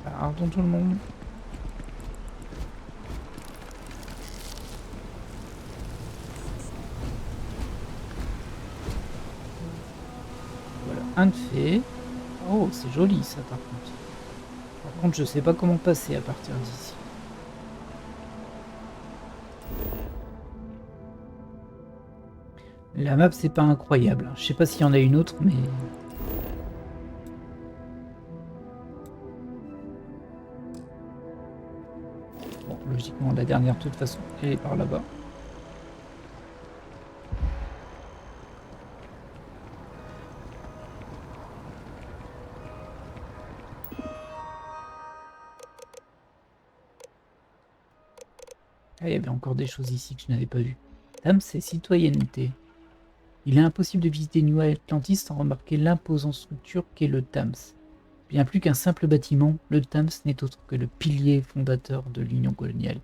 Pardon tout le monde. Voilà, un de fait. Oh, c'est joli ça par contre. Par contre, je sais pas comment passer à partir d'ici. La map, c'est pas incroyable. Je sais pas s'il y en a une autre, mais... Logiquement, la dernière, de toute façon, elle est par là-bas. Ah, il y avait encore des choses ici que je n'avais pas vues. Tams et citoyenneté. Il est impossible de visiter New Atlantis sans remarquer l'imposante structure qu'est le Tams. Bien plus qu'un simple bâtiment, le Tams n'est autre que le pilier fondateur de l'Union coloniale.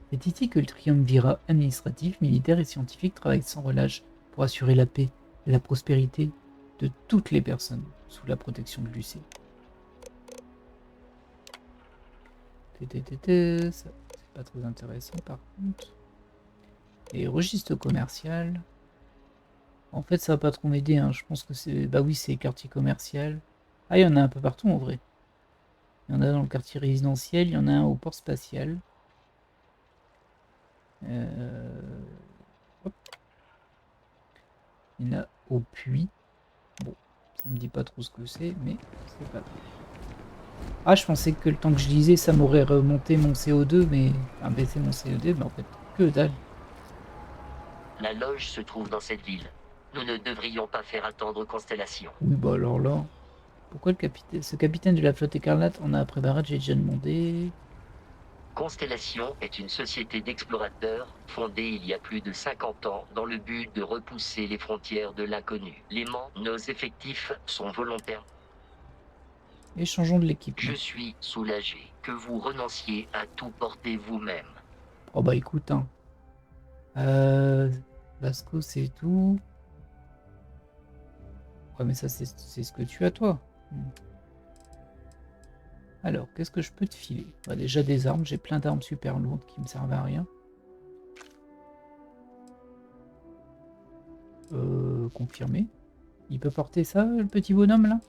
C'est ici que le triumvirat administratif, militaire et scientifique travaille sans relâche pour assurer la paix et la prospérité de toutes les personnes sous la protection de l'UC. Ça, c'est pas très intéressant par contre. Et registre commercial. En fait, ça va pas trop m'aider, hein. Je pense que c'est... Bah oui, c'est quartier commercial. Ah, il y en a un peu partout en vrai. Il y en a dans le quartier résidentiel, il y en a un au port spatial. Hop. Il y en a au puits. Bon, ça me dit pas trop ce que c'est, mais c'est pas grave. Ah, je pensais que le temps que je lisais, ça m'aurait remonté mon CO2, mais... Enfin, baissé mon CO2, mais en fait, que dalle. La loge se trouve dans cette ville. Nous ne devrions pas faire attendre Constellation. Oui, bah alors là... Pourquoi ce capitaine de la flotte écarlate en a après Barrett, j'ai déjà demandé... Constellation est une société d'explorateurs fondée il y a plus de 50 ans dans le but de repousser les frontières de l'inconnu. Nos effectifs sont volontaires. Et changeons de l'équipe. Je suis soulagé que vous renonciez à tout porter vous-même. Oh bah écoute, hein. Vasco, c'est tout. Ouais, mais ça, c'est ce que tu as, toi. Alors, qu'est-ce que je peux te filer? Bah, déjà des armes, j'ai plein d'armes super lourdes qui me servent à rien. Confirmé. Il peut porter ça, le petit bonhomme, là?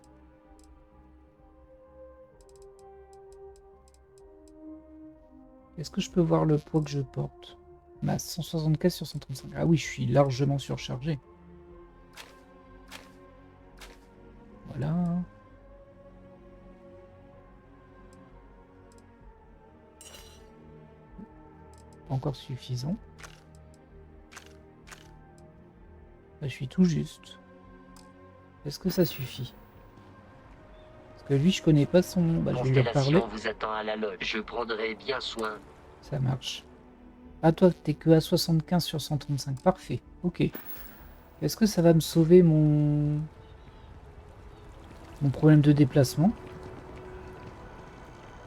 Est-ce que je peux voir le poids que je porte? Masse 175 sur 135. Ah oui, je suis largement surchargé. Voilà. Pas encore suffisant. Là, je suis tout juste. Est-ce que ça suffit? Parce que lui, je connais pas son nom. Bah, je vais lui reparler. Vous attend à la loge. Je prendrai bien soin. Ça marche. Ah, toi, t'es que à 75 sur 135. Parfait. Ok. Est-ce que ça va me sauver mon problème de déplacement?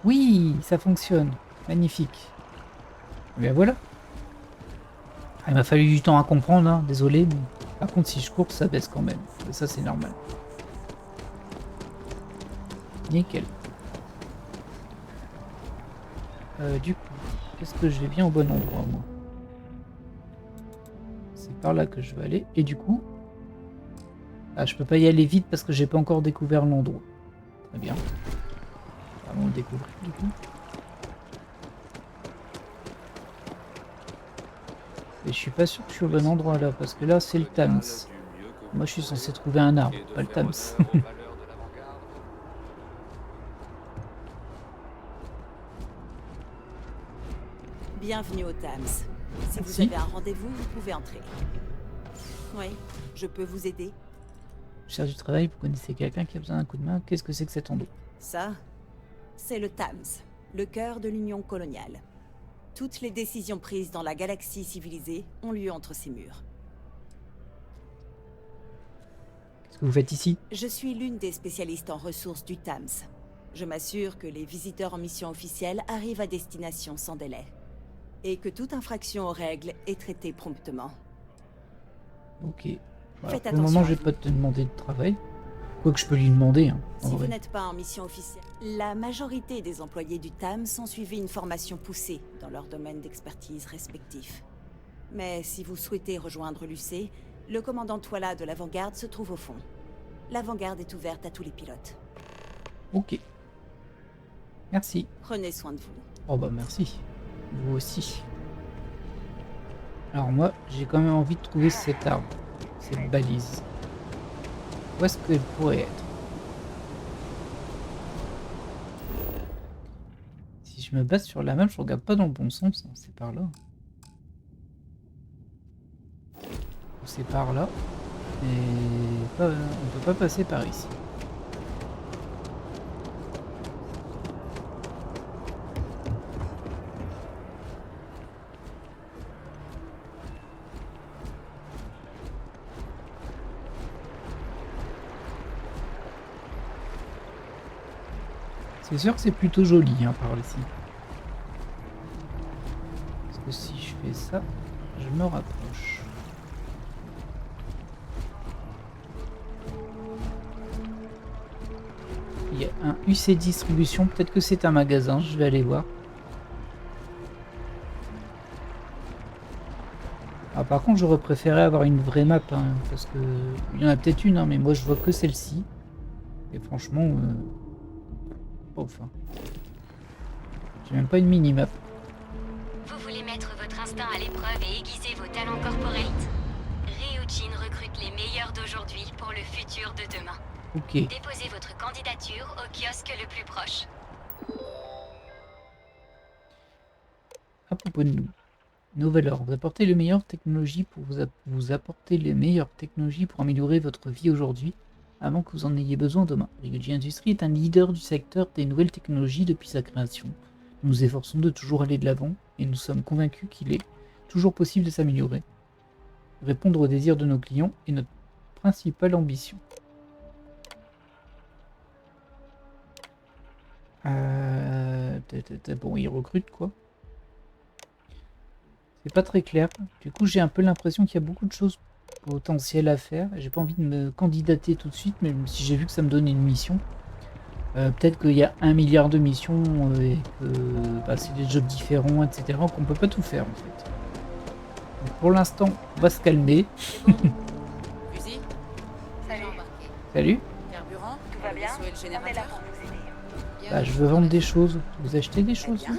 Oui, ça fonctionne. Magnifique. Et bien voilà. Il m'a fallu du temps à comprendre, hein. Désolé. Mais... Par contre, si je cours, ça baisse quand même. Et ça, c'est normal. Nickel. Du coup, est-ce que je vais bien au bon endroit, moi? C'est par là que je vais aller. Et du coup... Ah, je peux pas y aller vite parce que j'ai pas encore découvert l'endroit. Très bien. Allons le découvrir, du coup. Et je suis pas sûr que je suis au bon endroit là, parce que là c'est le Tams. Moi je suis censé trouver un arbre, pas le Tams. Bienvenue au Tams. Si vous avez un rendez-vous, vous pouvez entrer. Oui, je peux vous aider. Je cherche du travail, vous connaissez quelqu'un qui a besoin d'un coup de main? Qu'est-ce que c'est que cet endroit? Ça, c'est le Tams, le cœur de l'Union coloniale. Toutes les décisions prises dans la galaxie civilisée ont lieu entre ces murs. Qu'est-ce que vous faites ici? Je suis l'une des spécialistes en ressources du Tams. Je m'assure que les visiteurs en mission officielle arrivent à destination sans délai. Et que toute infraction aux règles est traitée promptement. Ok. Bah, Faites pour le moment, je vais pas te demander de travail. Quoi que je peux lui demander. Hein, si vous n'êtes pas en mission officielle, la majorité des employés du TAMS ont suivi une formation poussée dans leur domaine d'expertise respectif. Mais si vous souhaitez rejoindre l'UC, le commandant Twala de l'Avant-Garde se trouve au fond. L'Avant-Garde est ouverte à tous les pilotes. Ok. Merci. Prenez soin de vous. Oh bah merci. Vous aussi. Alors moi, j'ai quand même envie de trouver cet arbre. Cette balise. Où est-ce qu'elle pourrait être? Si je me base sur la map, je regarde pas dans le bon sens. Hein. C'est par là. C'est par là. Et pas, on peut pas passer par ici. C'est sûr que c'est plutôt joli hein, par ici. Parce que si je fais ça, je me rapproche. Il y a un UC distribution, peut-être que c'est un magasin, je vais aller voir. Ah, par contre, j'aurais préféré avoir une vraie map, hein, parce que il y en a peut-être une, hein, mais moi je vois que celle-ci. Et franchement, enfin, j'ai même pas une mini-map. Vous voulez mettre votre instinct à l'épreuve et aiguiser vos talents corporate? Ryujin recrute les meilleurs d'aujourd'hui pour le futur de demain. Ok. Déposez votre candidature au kiosque le plus proche. À propos de nous. Nouvelle ordre. Vous apportez les meilleures technologies pour vous apporter les meilleures technologies pour améliorer votre vie aujourd'hui, avant que vous en ayez besoin demain. Ryujin Industries est un leader du secteur des nouvelles technologies depuis sa création. Nous nous efforçons de toujours aller de l'avant et nous sommes convaincus qu'il est toujours possible de s'améliorer. Répondre aux désirs de nos clients est notre principale ambition. Bon, ils recrutent quoi. C'est pas très clair. Du coup, j'ai un peu l'impression qu'il y a beaucoup de choses potentielles à faire. J'ai pas envie de me candidater tout de suite, même si j'ai vu que ça me donnait une mission. Peut-être qu'il y a 1 milliard de missions et que bah, c'est des jobs différents, etc. qu'on peut pas tout faire en fait. Donc, pour l'instant, on va se calmer. Fusil. Salut. Salut. Carburant. Tout va bien? Le vaisseau et le On est là générateur. pour vous aider. Bah, je veux vendre des choses. Vous achetez des choses? bien.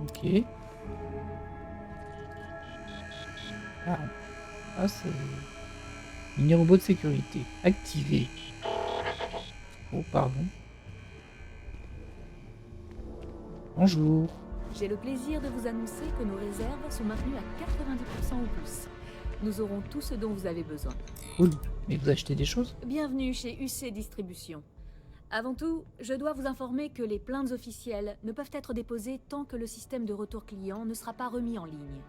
Ok. Ah c'est... Mini-robot de sécurité. Activé. Oh, pardon. Bonjour. J'ai le plaisir de vous annoncer que nos réserves sont maintenues à 90% ou plus. Nous aurons tout ce dont vous avez besoin. Cool. Mais vous achetez des choses? Bienvenue chez UC Distribution. Avant tout, je dois vous informer que les plaintes officielles ne peuvent être déposées tant que le système de retour client ne sera pas remis en ligne.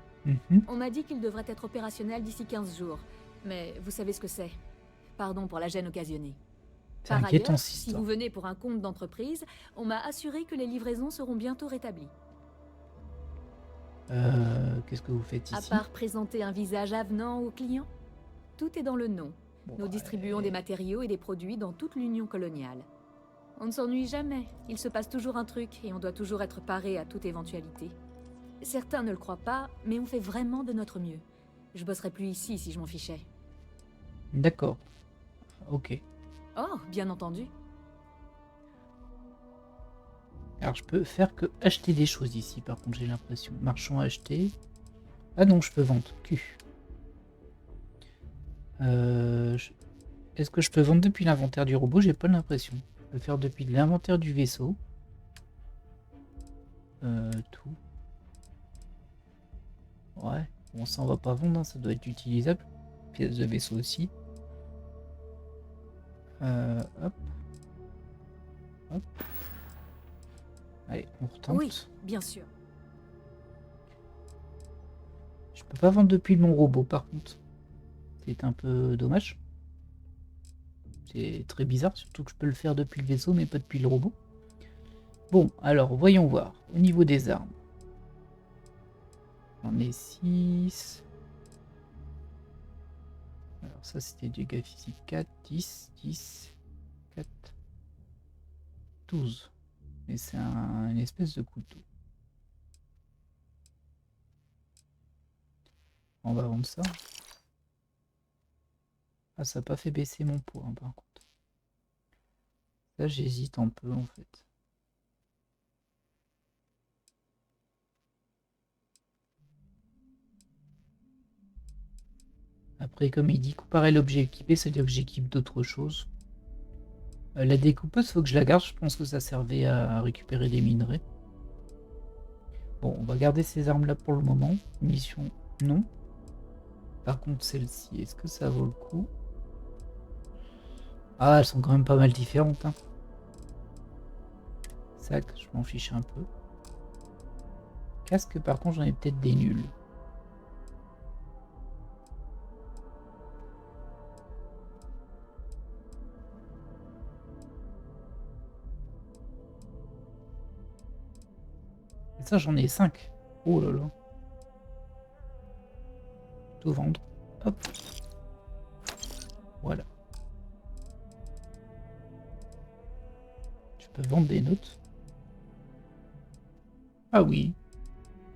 On m'a dit qu'il devrait être opérationnel d'ici 15 jours, mais vous savez ce que c'est. Pardon pour la gêne occasionnée. C'est Par inquiétant, ailleurs, cette si histoire. vous venez pour un compte d'entreprise, on m'a assuré que les livraisons seront bientôt rétablies. Qu'est-ce que vous faites À ici? part présenter un visage avenant aux clients, tout est dans le nom. Nous distribuons des matériaux et des produits dans toute l'Union coloniale. On ne s'ennuie jamais, il se passe toujours un truc et on doit toujours être paré à toute éventualité. Certains ne le croient pas, mais on fait vraiment de notre mieux. Je bosserais plus ici si je m'en fichais. D'accord. Ok. Oh, bien entendu. Alors je peux faire que acheter des choses ici, par contre j'ai l'impression. Marchand acheter. Ah non, je peux vendre. Q. Est-ce que je peux vendre depuis l'inventaire du robot? J'ai pas l'impression. Je peux faire depuis l'inventaire du vaisseau. Tout. Ouais. Bon, ça on va pas vendre, hein, ça doit être utilisable. Pièces de vaisseau aussi. Hop. Hop. Allez, on retente. Oui, bien sûr. Je peux pas vendre depuis mon robot par contre. C'est un peu dommage. C'est très bizarre, surtout que je peux le faire depuis le vaisseau mais pas depuis le robot. Bon, alors voyons voir. Au niveau des armes. J'en ai 6. Alors ça c'était du dégâts physiques 4, 10, 10, 4, 12. Mais c'est une espèce de couteau. On va vendre ça. Ah, ça n'a pas fait baisser mon poids, hein, par contre. Là, j'hésite un peu, en fait. Après, comme il dit, comparer l'objet équipé, c'est-à-dire que j'équipe d'autres choses. La découpeuse, faut que je la garde. Je pense que ça servait à récupérer des minerais. Bon, on va garder ces armes-là pour le moment. Mission, non. Par contre, celle-ci, est-ce que ça vaut le coup? Ah, elles sont quand même pas mal différentes. Hein. Sac, je m'en fiche un peu. Casque, par contre, j'en ai peut-être des nuls. Et ça, j'en ai 5. Oh là là. Tout vendre. Hop. Voilà. Je peux vendre des notes. Ah oui.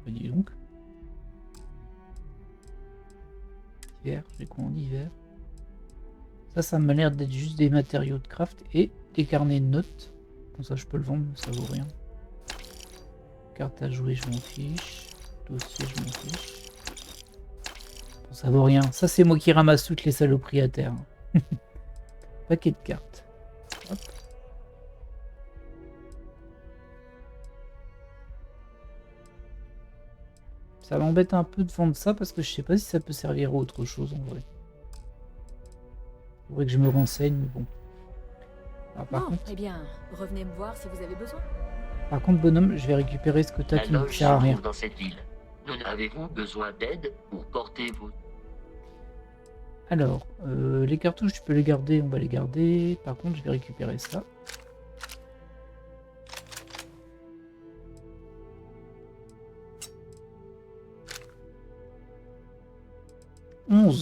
Bah, dis donc. Hiver, j'ai quoi en hiver? Ça m'a l'air d'être juste des matériaux de craft et des carnets de notes. Comme ça, je peux le vendre, ça vaut rien. Carte à jouer, je m'en fiche. Dossier, je m'en fiche. Bon, ça vaut rien. Ça, c'est moi qui ramasse toutes les saloperies à terre. Paquet de cartes. Hop. Ça m'embête un peu de vendre ça parce que je sais pas si ça peut servir à autre chose en vrai. Faudrait que je me renseigne, mais bon. Alors, par contre... Eh bien, revenez me voir si vous avez besoin. Par contre, bonhomme, je vais récupérer ce que t'as qui ne loge sert à se rien. trouve dans cette ville. Avez-vous besoin d'aide pour porter vos... Alors, les cartouches, tu peux les garder, on va les garder. Par contre, je vais récupérer ça.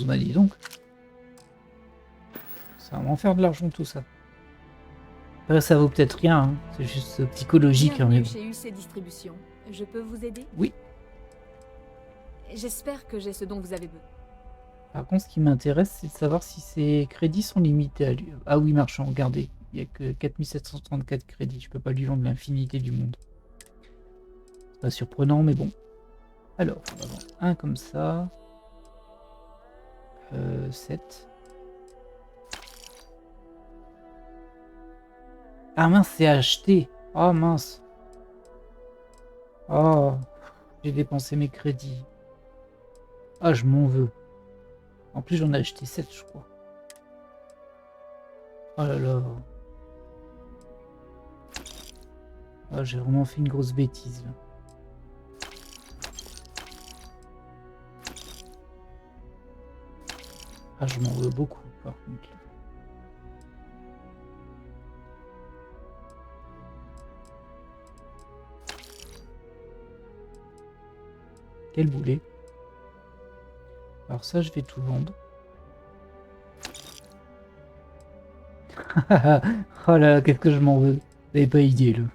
M'a dit donc. Ça va m'en faire de l'argent tout ça. Après, ça vaut peut-être rien, hein. C'est juste psychologique. Bienvenue Hein, chez UC Distribution. Je peux vous aider? Oui. J'espère que j'ai ce dont vous avez besoin. Par contre, ce qui m'intéresse, c'est de savoir si ces crédits sont limités à lui. Ah oui, marchand, regardez. Il n'y a que 4734 crédits. Je peux pas lui vendre l'infinité du monde. C'est pas surprenant, mais bon. Alors, on va vendre un comme ça. 7. Ah mince, c'est acheté. Oh mince. Oh, j'ai dépensé mes crédits. Ah, je m'en veux. En plus, j'en ai acheté 7, je crois. Oh là là. Ah, j'ai vraiment fait une grosse bêtise là. Ah, je m'en veux beaucoup, par contre. Quel boulet. Alors ça, je vais tout vendre. Oh là là, qu'est-ce que je m'en veux. Vous n'avez pas idée, là.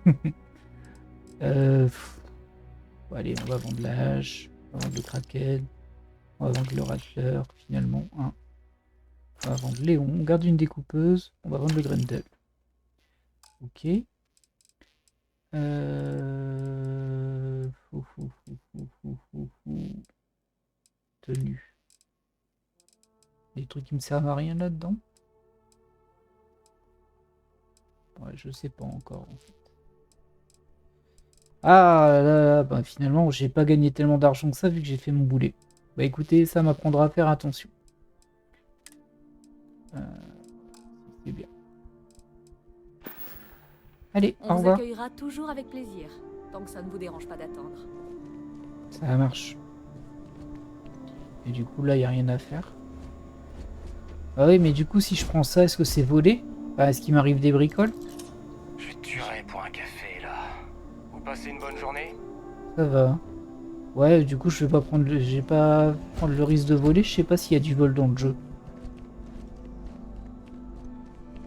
Bon, allez, on va vendre la hache. On va vendre le kraken. On va vendre le rattler, finalement. Hein. On va vendre Léon. On garde une découpeuse. On va vendre le Grendel. Ok. Tenue. Des trucs qui me servent à rien là-dedans. Ouais, je sais pas encore en fait. Ah là, bah finalement j'ai pas gagné tellement d'argent que ça vu que j'ai fait mon boulet. Bah écoutez, ça m'apprendra à faire attention. C'est bien. Allez, au On vous revoir. accueillera toujours avec plaisir, tant que ça ne vous dérange pas d'attendre. Ça marche. Et du coup là, il n'y a rien à faire. Ah oui, mais du coup, si je prends ça, est-ce que c'est volé? Enfin, est-ce qu'il m'arrive des bricoles? Je tuerais pour un café, là. Vous passez une bonne journée? Ça va. Ouais, du coup, je vais pas prendre le... je vais pas prendre le risque de voler. Je sais pas s'il y a du vol dans le jeu.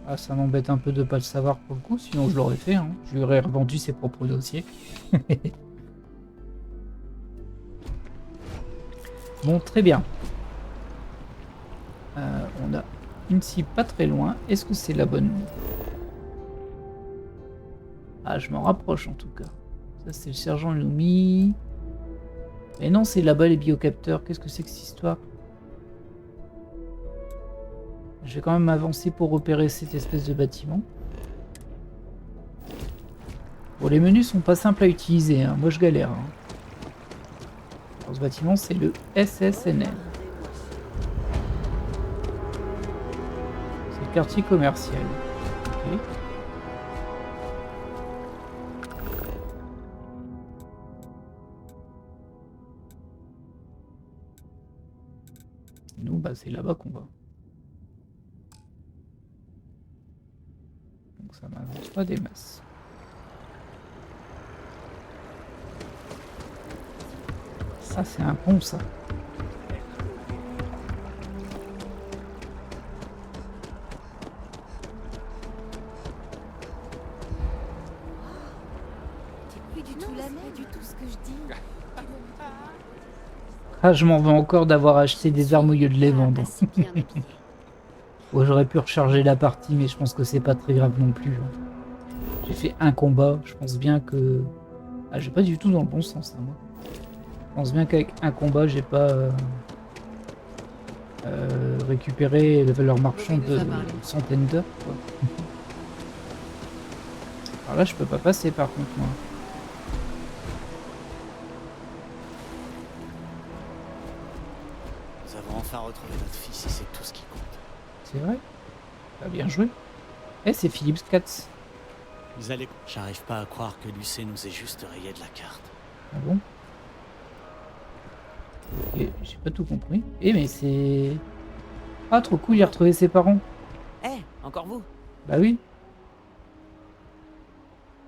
Ah, ça m'embête un peu de pas le savoir pour le coup, sinon je l'aurais fait. Hein. Je lui aurais revendu ses propres dossiers. Bon, très bien. On a une cible pas très loin. Est-ce que c'est la bonne? Ah, je m'en rapproche en tout cas. Ça, c'est le sergent Lumi. Mais non, c'est là-bas les biocapteurs. Qu'est-ce que c'est que cette histoire? Je vais quand même avancer pour repérer cette espèce de bâtiment. Bon, les menus sont pas simples à utiliser, hein. Moi je galère. Hein. Alors, ce bâtiment, c'est le SSNL. C'est le quartier commercial. Ok. Nous, bah, c'est là-bas qu'on va. Donc ça m'avance pas des masses. Ça, c'est un pont, ça. Plus du tout la même, du tout ce que je dis. Ah, je m'en veux encore d'avoir acheté des armes au lieu de les vendre. Bon, j'aurais pu recharger la partie, mais je pense que c'est pas très grave non plus. J'ai fait un combat, je pense bien que... Ah, j'ai pas du tout dans le bon sens, hein, moi. Je pense bien qu'avec un combat, j'ai pas récupéré la valeur marchande de centaines d'heures, quoi. Alors là, je peux pas passer, par contre, moi. Nous avons enfin retrouvé notre fils et c'est tout ce qui compte. C'est vrai? Bah, bien joué. Eh, c'est Philips Katz. Vous allez... J'arrive pas à croire que Lucé nous ait juste rayé de la carte. Ah bon? Ok, j'ai pas tout compris. Eh, mais c'est... Ah, trop cool, il a retrouvé ses parents. Eh, encore vous? Bah oui.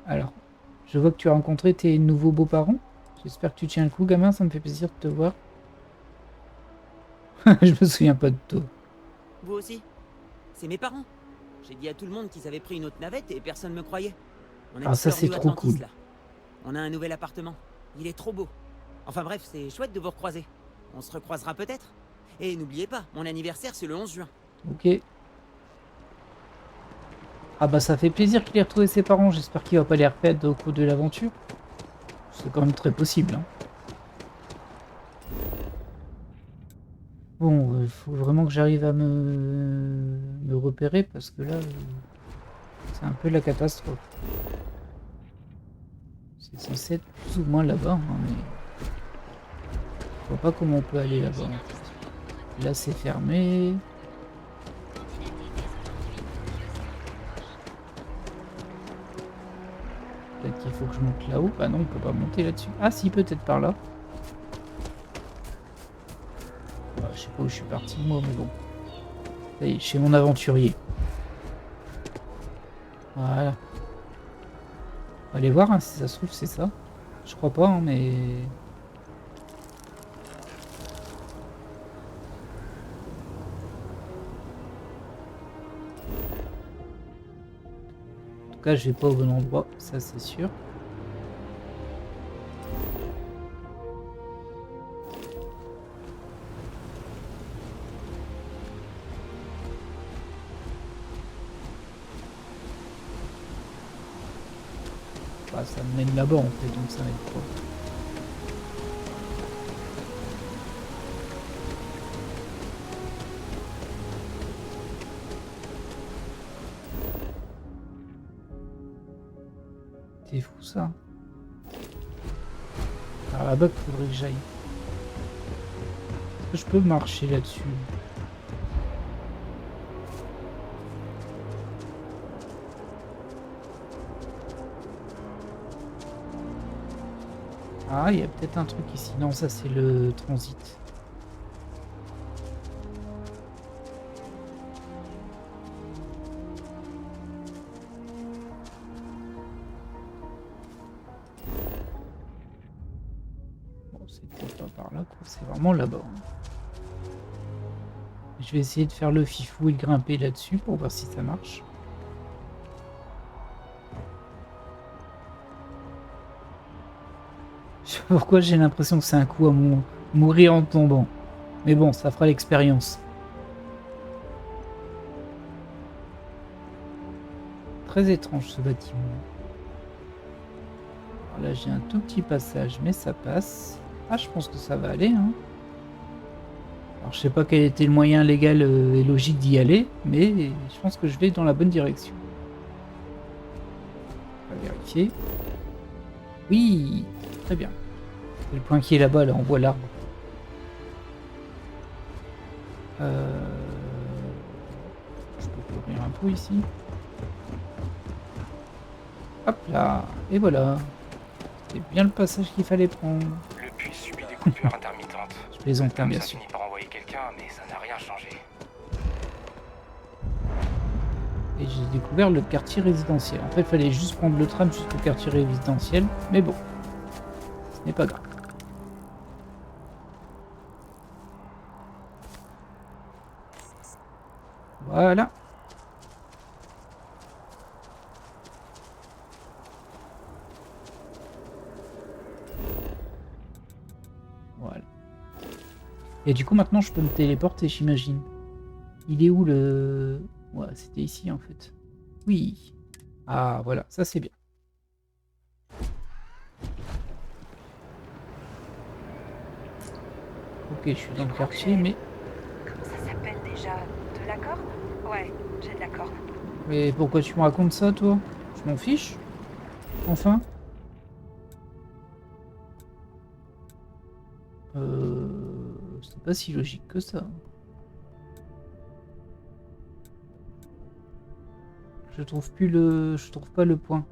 Alors, je vois que tu as rencontré tes nouveaux beaux-parents. J'espère que tu tiens le coup, gamin, ça me fait plaisir de te voir. Je me souviens pas de toi. Vous aussi? C'est mes parents. J'ai dit à tout le monde qu'ils avaient pris une autre navette et personne me croyait. On a Ah, ça, disparu c'est trop Atlantis, cool. là. On a un nouvel appartement. Il est trop beau. Enfin bref, c'est chouette de vous recroiser. On se recroisera peut-être. Et n'oubliez pas, mon anniversaire c'est le 11 juin. Ok. Ah bah ça fait plaisir qu'il ait retrouvé ses parents. J'espère qu'il va pas les reperdre au cours de l'aventure. C'est quand même très possible, hein. Bon, il faut vraiment que j'arrive à me repérer parce que là, c'est un peu la catastrophe. C'est censé être plus ou moins là-bas, hein, mais je vois pas comment on peut aller là-bas. En fait. Là, c'est fermé. Peut-être qu'il faut que je monte là-haut. Bah non, on peut pas monter là-dessus. Ah si, peut-être par là. Je sais pas où je suis parti moi, mais bon. Ça y est, chez mon aventurier. Voilà. On va aller voir, hein, si ça se trouve c'est ça. Je crois pas, hein, mais... En tout cas, je vais pas au bon endroit, ça c'est sûr. Bah, ça me mène là-bas en fait, donc ça m'aide pas. C'est fou ça. Alors là-bas il faudrait que j'aille. Est-ce que je peux marcher là-dessus? Ah, il y a peut-être un truc ici. Non, ça c'est le transit. Bon, c'est peut-être pas par là, quoi. C'est vraiment là-bas. Je vais essayer de faire le fifou et de grimper là-dessus pour voir si ça marche. Je sais pas pourquoi j'ai l'impression que c'est un coup à mourir en tombant. Mais bon, ça fera l'expérience. Très étrange ce bâtiment. Alors là j'ai un tout petit passage, mais ça passe. Ah, je pense que ça va aller, hein. Alors, je sais pas quel était le moyen légal et logique d'y aller, mais je pense que je vais dans la bonne direction. On va vérifier. Oui, très bien. Et le point qui est là-bas, là, on voit l'arbre. Je peux courir un peu ici. Hop là, et voilà. C'est bien le passage qu'il fallait prendre. Le puits subit des coupures intermittentes. Je plaisante, hein, bien Ça sûr. finit par envoyer quelqu'un, mais ça n'a rien changé. Et j'ai découvert le quartier résidentiel. En fait, il fallait juste prendre le tram jusqu'au quartier résidentiel. Mais bon, ce n'est pas grave. Voilà. Voilà. Et du coup, maintenant, je peux me téléporter, j'imagine. Il est où le... Ouais, c'était ici, en fait. Oui. Ah, voilà, ça c'est bien. Ok, je suis dans le quartier, mais... Comment ça s'appelle déjà? De la corde? Ouais, j'ai de la corde. Mais pourquoi tu me racontes ça, toi? Je m'en fiche. Enfin. C'est pas si logique que ça. Je trouve plus le... Je trouve pas le point.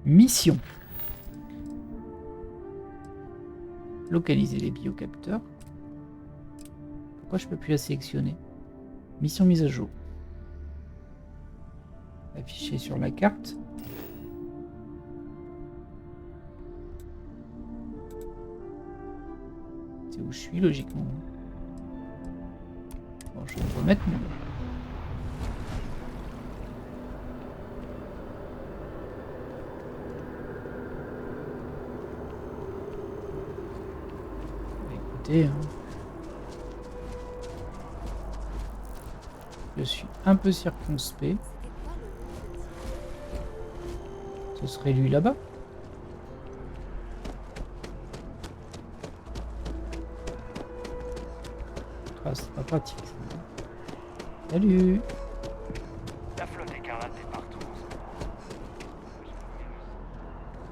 Mission. Localiser les biocapteurs. Pourquoi je peux plus la sélectionner? Mission mise à jour. Affiché sur la carte. C'est où je suis logiquement. Bon, je vais me remettre. Écoutez, hein. Je suis un peu circonspect. Ce serait lui là-bas. Ah, c'est pas pratique. Salut. La flotte écarlate est partout.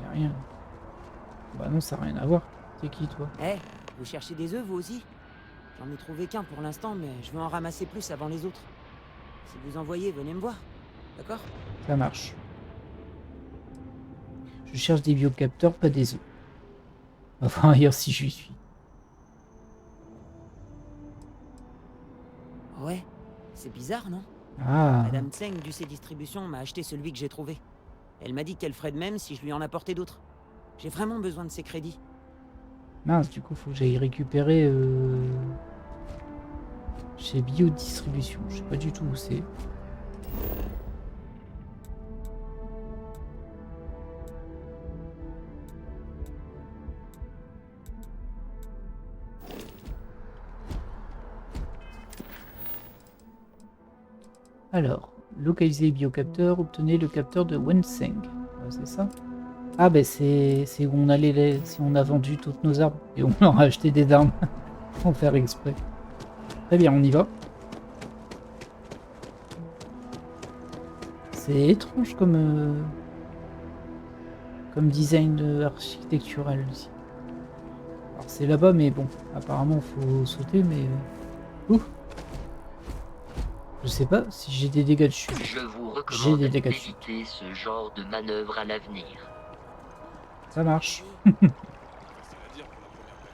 Y'a rien. Bah non, ça n'a rien à voir. C'est qui, toi? Eh, vous cherchez des œufs, vous aussi? J'en ai trouvé qu'un pour l'instant, mais je veux en ramasser plus avant les autres. Si vous en voyez, venez me voir. D'accord? Ça marche. Je cherche des biocapteurs, pas des œufs. Enfin, ailleurs si j'y suis. Ouais, c'est bizarre, non? Ah. Madame Tseng du C Distribution m'a acheté celui que j'ai trouvé. Elle m'a dit qu'elle ferait de même si je lui en apportais d'autres. J'ai vraiment besoin de ces crédits. Mince, du coup, faut que j'aille récupérer chez Biodistribution. Je sais pas du tout où c'est. Alors, localiser les biocapteurs, obtenez le capteur de Wenseng. C'est ça? Ah ben c'est où on allait, si on a vendu toutes nos armes et on leur a acheté des armes sans faire exprès. Très bien, on y va. C'est étrange comme design architectural aussi. Alors c'est là-bas, mais bon, apparemment faut sauter, mais je sais pas si j'ai des dégâts dessus. Je vous J'ai recommande des dégâts dessus. d'éviter ce genre de manœuvre à l'avenir. Ça marche.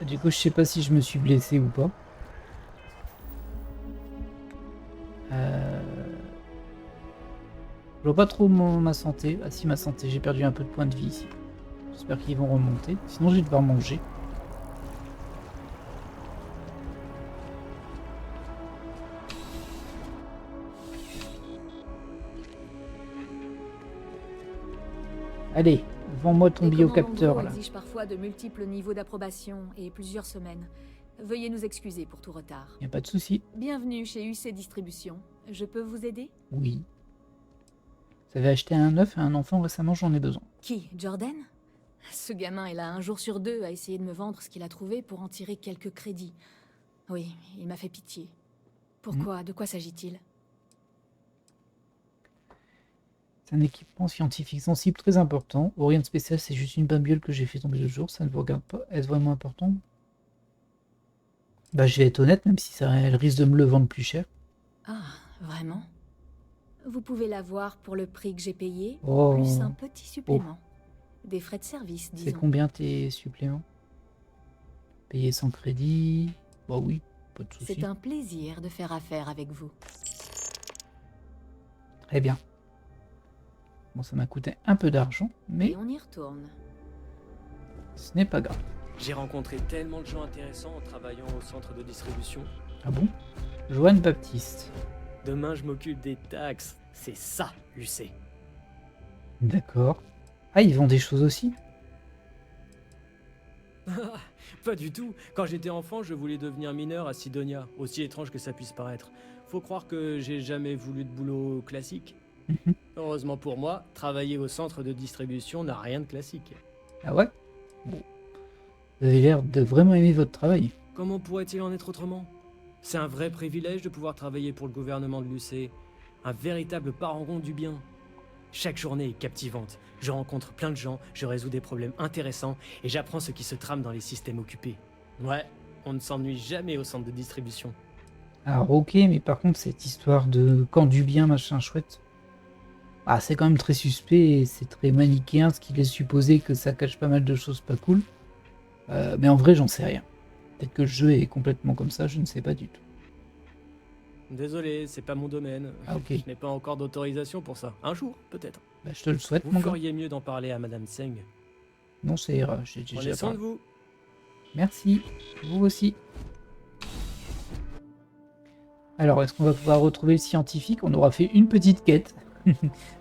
Du coup, je sais pas si je me suis blessé ou pas. Je vois pas trop ma santé. Ah si, ma santé, j'ai perdu un peu de points de vie ici. J'espère qu'ils vont remonter. Sinon, je vais devoir manger. Allez, vends-moi ton biocapteur là. Exige parfois de multiples niveaux d'approbation et plusieurs semaines. Veuillez nous excuser pour tout retard. Y a pas de souci. Bienvenue chez UC Distribution. Je peux vous aider? Oui. Vous avez acheté un œuf à un enfant récemment, j'en ai besoin. Qui? Jordan? Ce gamin est là un jour sur deux à essayer de me vendre ce qu'il a trouvé pour en tirer quelques crédits. Oui, il m'a fait pitié. Pourquoi? De quoi s'agit-il? C'est un équipement scientifique sensible très important. Oh, rien de spécial, c'est juste une babiole que j'ai fait tomber le jour. Ça ne vous regarde pas. Est-ce vraiment important? Bah, je vais être honnête, même si elle risque de me le vendre plus cher. Ah, vraiment? Vous pouvez l'avoir pour le prix que j'ai payé, Oh. plus un petit supplément. Des frais de service, C'est disons. combien tes suppléments? Payer sans crédit? Bah oui, pas de souci. C'est un plaisir de faire affaire avec vous. Très bien. Bon, ça m'a coûté un peu d'argent, mais Et on y retourne. ce n'est pas grave. J'ai rencontré tellement de gens intéressants en travaillant au centre de distribution. Ah bon? Joanne Baptiste. Demain, je m'occupe des taxes. C'est ça, UC. D'accord. Ah, ils vendent des choses aussi? Pas du tout. Quand j'étais enfant, je voulais devenir mineur à Sidonia, aussi étrange que ça puisse paraître. Faut croire que j'ai jamais voulu de boulot classique. Heureusement pour moi, travailler au centre de distribution n'a rien de classique. Ah ouais? Bon. Vous avez l'air de vraiment aimer votre travail. Comment pourrait-il en être autrement? C'est un vrai privilège de pouvoir travailler pour le gouvernement de l'UC. Un véritable parangon du bien. Chaque journée est captivante. Je rencontre plein de gens, je résous des problèmes intéressants et j'apprends ce qui se trame dans les systèmes occupés. Ouais, on ne s'ennuie jamais au centre de distribution. Alors ok, mais par contre cette histoire de camp du bien, machin chouette, ah, c'est quand même très suspect et c'est très manichéen, ce qui laisse supposer que ça cache pas mal de choses pas cool. Mais en vrai, j'en sais rien. Peut-être que le jeu est complètement comme ça, je ne sais pas du tout. Désolé, c'est pas mon domaine. Ah, ok. Je n'ai pas encore d'autorisation pour ça. Un jour, peut-être. Bah, je te le souhaite, Vous mon gars. feriez mieux d'en parler à Madame Seng. Non, ça ira, j'ai Prenez déjà soin de parlé. vous. Merci, vous aussi. Alors, est-ce qu'on va pouvoir retrouver le scientifique? On aura fait une petite quête.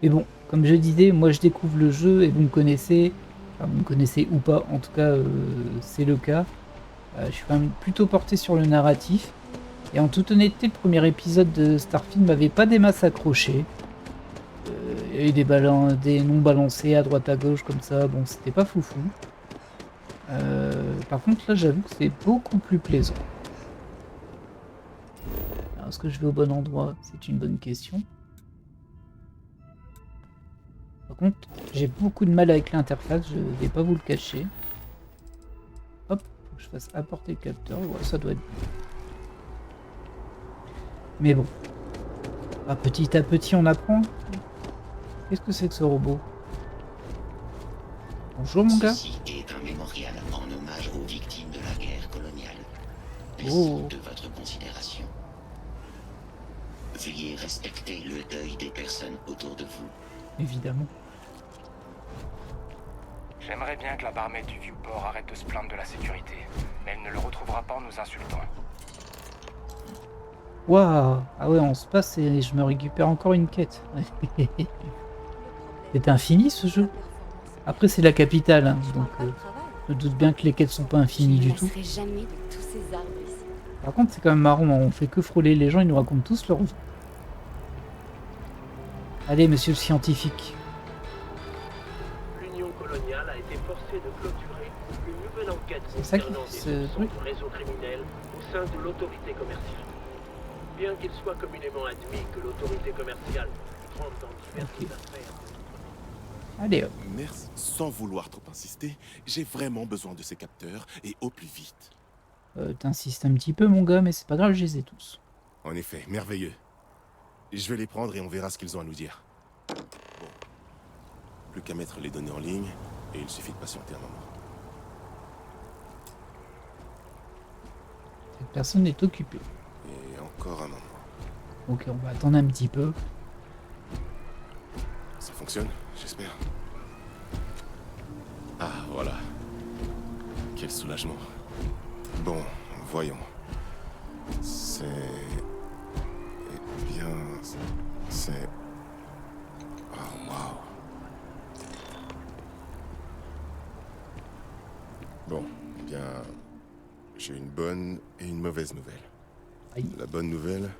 Mais bon, comme je disais, moi je découvre le jeu et vous me connaissez. Enfin, vous me connaissez ou pas, en tout cas, c'est le cas. Je suis quand même plutôt porté sur le narratif. Et en toute honnêteté, le premier épisode de Starfield m'avait pas des masses accrochées. Il y a eu des noms balancés à droite à gauche comme ça, bon, c'était pas foufou. Par contre, là, j'avoue que c'est beaucoup plus plaisant. Alors, est-ce que je vais au bon endroit? C'est une bonne question. Par contre, j'ai beaucoup de mal avec l'interface, je vais pas vous le cacher. Hop, faut que je fasse apporter le capteur, ouais, ça doit être bon. Mais bon, petit à petit on apprend. Qu'est-ce que c'est que ce robot? Bonjour mon gars. Ceci est un mémorial en hommage aux victimes de la guerre coloniale. Merci Oh. de votre considération. Veuillez respecter le deuil des personnes autour de vous. Évidemment. J'aimerais bien que la barmaid du Vieux-Port arrête de se plaindre de la sécurité, mais elle ne le retrouvera pas en nous insultant. Waouh. Ah ouais, on se passe et je me récupère encore une quête. C'est infini ce jeu. Après c'est la capitale, hein, donc je doute bien que les quêtes sont pas infinies du tout. Jamais de tous ces arbres ici. Par contre c'est quand même marrant, on fait que frôler les gens, ils nous racontent tous leur vie. Allez monsieur le scientifique. L'Union coloniale a été forcée de clôturer une nouvelle enquête C'est ça qui concernant fait des ce soupçons truc de réseaux criminels au sein de l'autorité commerciale. Bien qu'il soit communément admis que l'autorité commerciale trempe dans diverses affaires. Allez hop. Merci. Sans vouloir trop insister, j'ai vraiment besoin de ces capteurs et au plus vite. T'insistes un petit peu mon gars, mais c'est pas grave, je les ai tous. En effet, merveilleux. Je vais les prendre et on verra ce qu'ils ont à nous dire. Bon. Plus qu'à mettre les données en ligne, et il suffit de patienter un moment. Cette personne est occupée. Et encore un moment. Ok, on va attendre un petit peu. Ça fonctionne, j'espère. Ah, voilà. Quel soulagement. Bon, voyons. C'est... Eh bien... C'est... Oh, waouh. Bon, eh bien... J'ai une bonne et une mauvaise nouvelle. Aïe. La bonne nouvelle,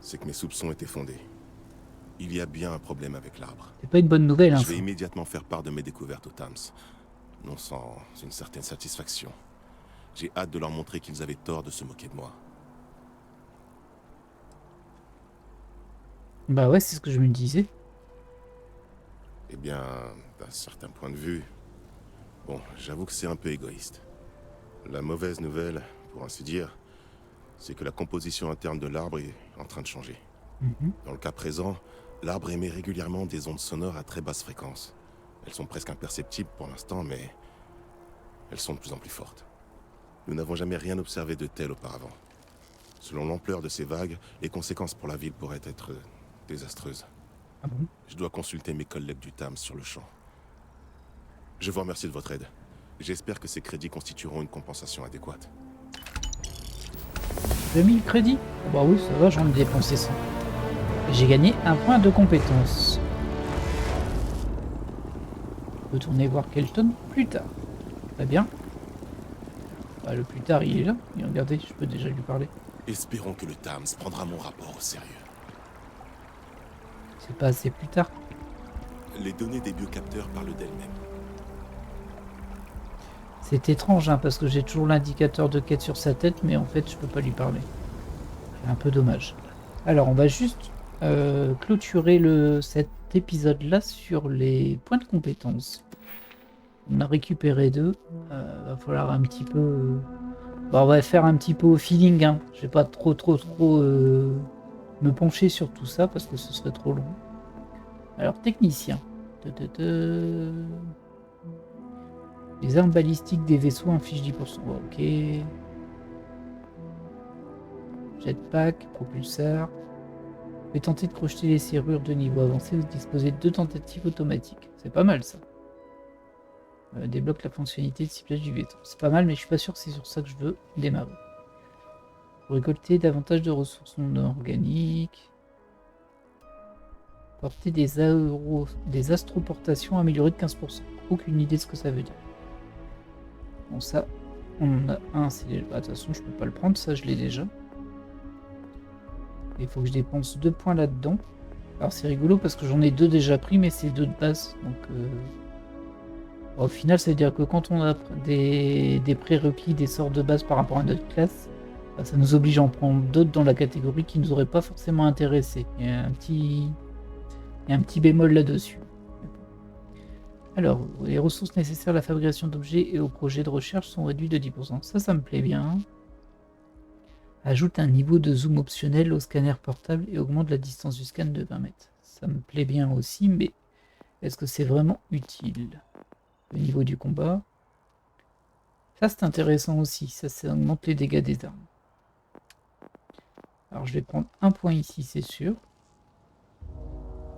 c'est que mes soupçons étaient fondés. Il y a bien un problème avec l'arbre. C'est pas une bonne nouvelle, hein. Je vais immédiatement faire part de mes découvertes au Tams. non sans une certaine satisfaction. J'ai hâte de leur montrer qu'ils avaient tort de se moquer de moi. Bah ouais, c'est ce que je me disais. Eh bien, d'un certain point de vue, bon, j'avoue que c'est un peu égoïste. La mauvaise nouvelle, pour ainsi dire, c'est que la composition interne de l'arbre est en train de changer. Dans le cas présent, l'arbre émet régulièrement des ondes sonores à très basse fréquence. Elles sont presque imperceptibles pour l'instant, mais elles sont de plus en plus fortes. Nous n'avons jamais rien observé de tel auparavant. Selon l'ampleur de ces vagues, les conséquences pour la ville pourraient être désastreuses. Ah bon? Je dois consulter mes collègues du TAMS sur le champ. Je vous remercie de votre aide. J'espère que ces crédits constitueront une compensation adéquate. 2000 crédits? Oh bah oui, ça va, j'en ai dépensé 100. J'ai gagné un point de compétence. Retourner voir Kelton plus tard. Très bien. Bah, le plus tard, il est là. Et regardez, je peux déjà lui parler. Espérons que le TAMS prendra mon rapport au sérieux. C'est pas assez plus tard. Les données des biocapteurs parlent d'elles-mêmes. C'est étrange, hein, parce que j'ai toujours l'indicateur de quête sur sa tête, mais en fait, je peux pas lui parler. C'est un peu dommage. Alors, on va juste clôturer cet épisode-là sur les points de compétences. On a récupéré 2. Va falloir un petit peu... Bah, on va faire un petit peu au feeling. Hein. Je vais pas trop me pencher sur tout ça, parce que ce serait trop long. Alors, technicien. Les armes balistiques des vaisseaux infligent 10%. Ok. Jetpack, propulseur. Vous pouvez tenter de crocheter les serrures de niveau avancé. Vous disposez de 2 tentatives automatiques. C'est pas mal ça. Débloque la fonctionnalité de ciblage du vaisseau. C'est pas mal, mais je suis pas sûr que c'est sur ça que je veux démarrer. Pour récolter davantage de ressources non organiques. Porter des astroportations améliorées de 15%. Aucune idée de ce que ça veut dire. Bon, ça, on en a un. De toute façon, je peux pas le prendre. Ça, je l'ai déjà. Il faut que je dépense 2 points là-dedans. Alors, c'est rigolo parce que j'en ai 2 déjà pris, mais c'est 2 de base. Donc, au final, ça veut dire que quand on a des prérequis, des sorts de base par rapport à notre classe, bah, ça nous oblige à en prendre d'autres dans la catégorie qui nous auraient pas forcément intéressé. Il y a un petit bémol là-dessus. Alors, les ressources nécessaires à la fabrication d'objets et au projet de recherche sont réduites de 10%. Ça me plaît bien. Ajoute un niveau de zoom optionnel au scanner portable et augmente la distance du scan de 20 mètres. Ça me plaît bien aussi, mais est-ce que c'est vraiment utile? Le niveau du combat. Ça, c'est intéressant aussi. Ça augmente les dégâts des armes. Alors, je vais prendre un point ici, c'est sûr.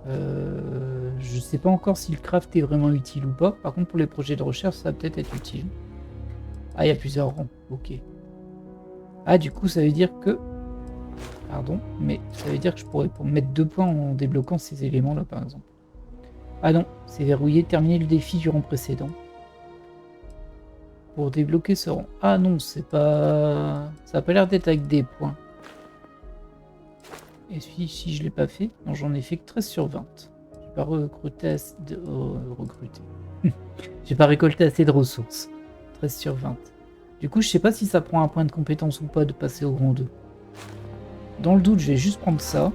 Je sais pas encore si le craft est vraiment utile ou pas. Par contre, pour les projets de recherche, ça va peut-être être utile. Ah, il y a plusieurs rangs. Ok. Ah, du coup, ça veut dire que... Pardon, mais ça veut dire que je pourrais mettre 2 points en débloquant ces éléments-là, par exemple. Ah non, c'est verrouillé. Terminer le défi du rang précédent. Pour débloquer ce rang. Ah non, c'est pas... Ça a pas l'air d'être avec des points. Et si je l'ai pas fait, non, j'en ai fait que 13 sur 20. J'ai pas recruté assez de... recruter. J'ai pas récolté assez de ressources. 13 sur 20. Du coup, je sais pas si ça prend un point de compétence ou pas de passer au rang 2. Dans le doute, je vais juste prendre ça.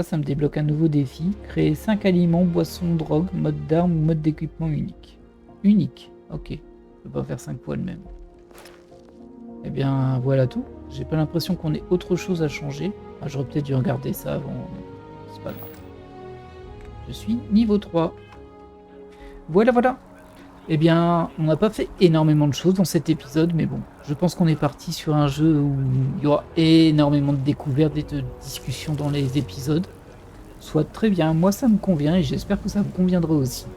Ça me débloque un nouveau défi. Créer 5 aliments, boissons, drogue, mode d'arme ou mode d'équipement unique. Unique, ok. Je peux pas faire 5 fois le même. Eh bien, voilà tout. J'ai pas l'impression qu'on ait autre chose à changer. Ah, j'aurais peut-être dû regarder ça avant, mais c'est pas grave. Je suis niveau 3. Voilà. Eh bien, on n'a pas fait énormément de choses dans cet épisode, mais bon, je pense qu'on est parti sur un jeu où il y aura énormément de découvertes et de discussions dans les épisodes. Soit très bien, moi ça me convient et j'espère que ça vous conviendra aussi.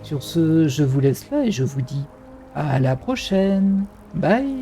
Sur ce, je vous laisse là et je vous dis à la prochaine. Bye.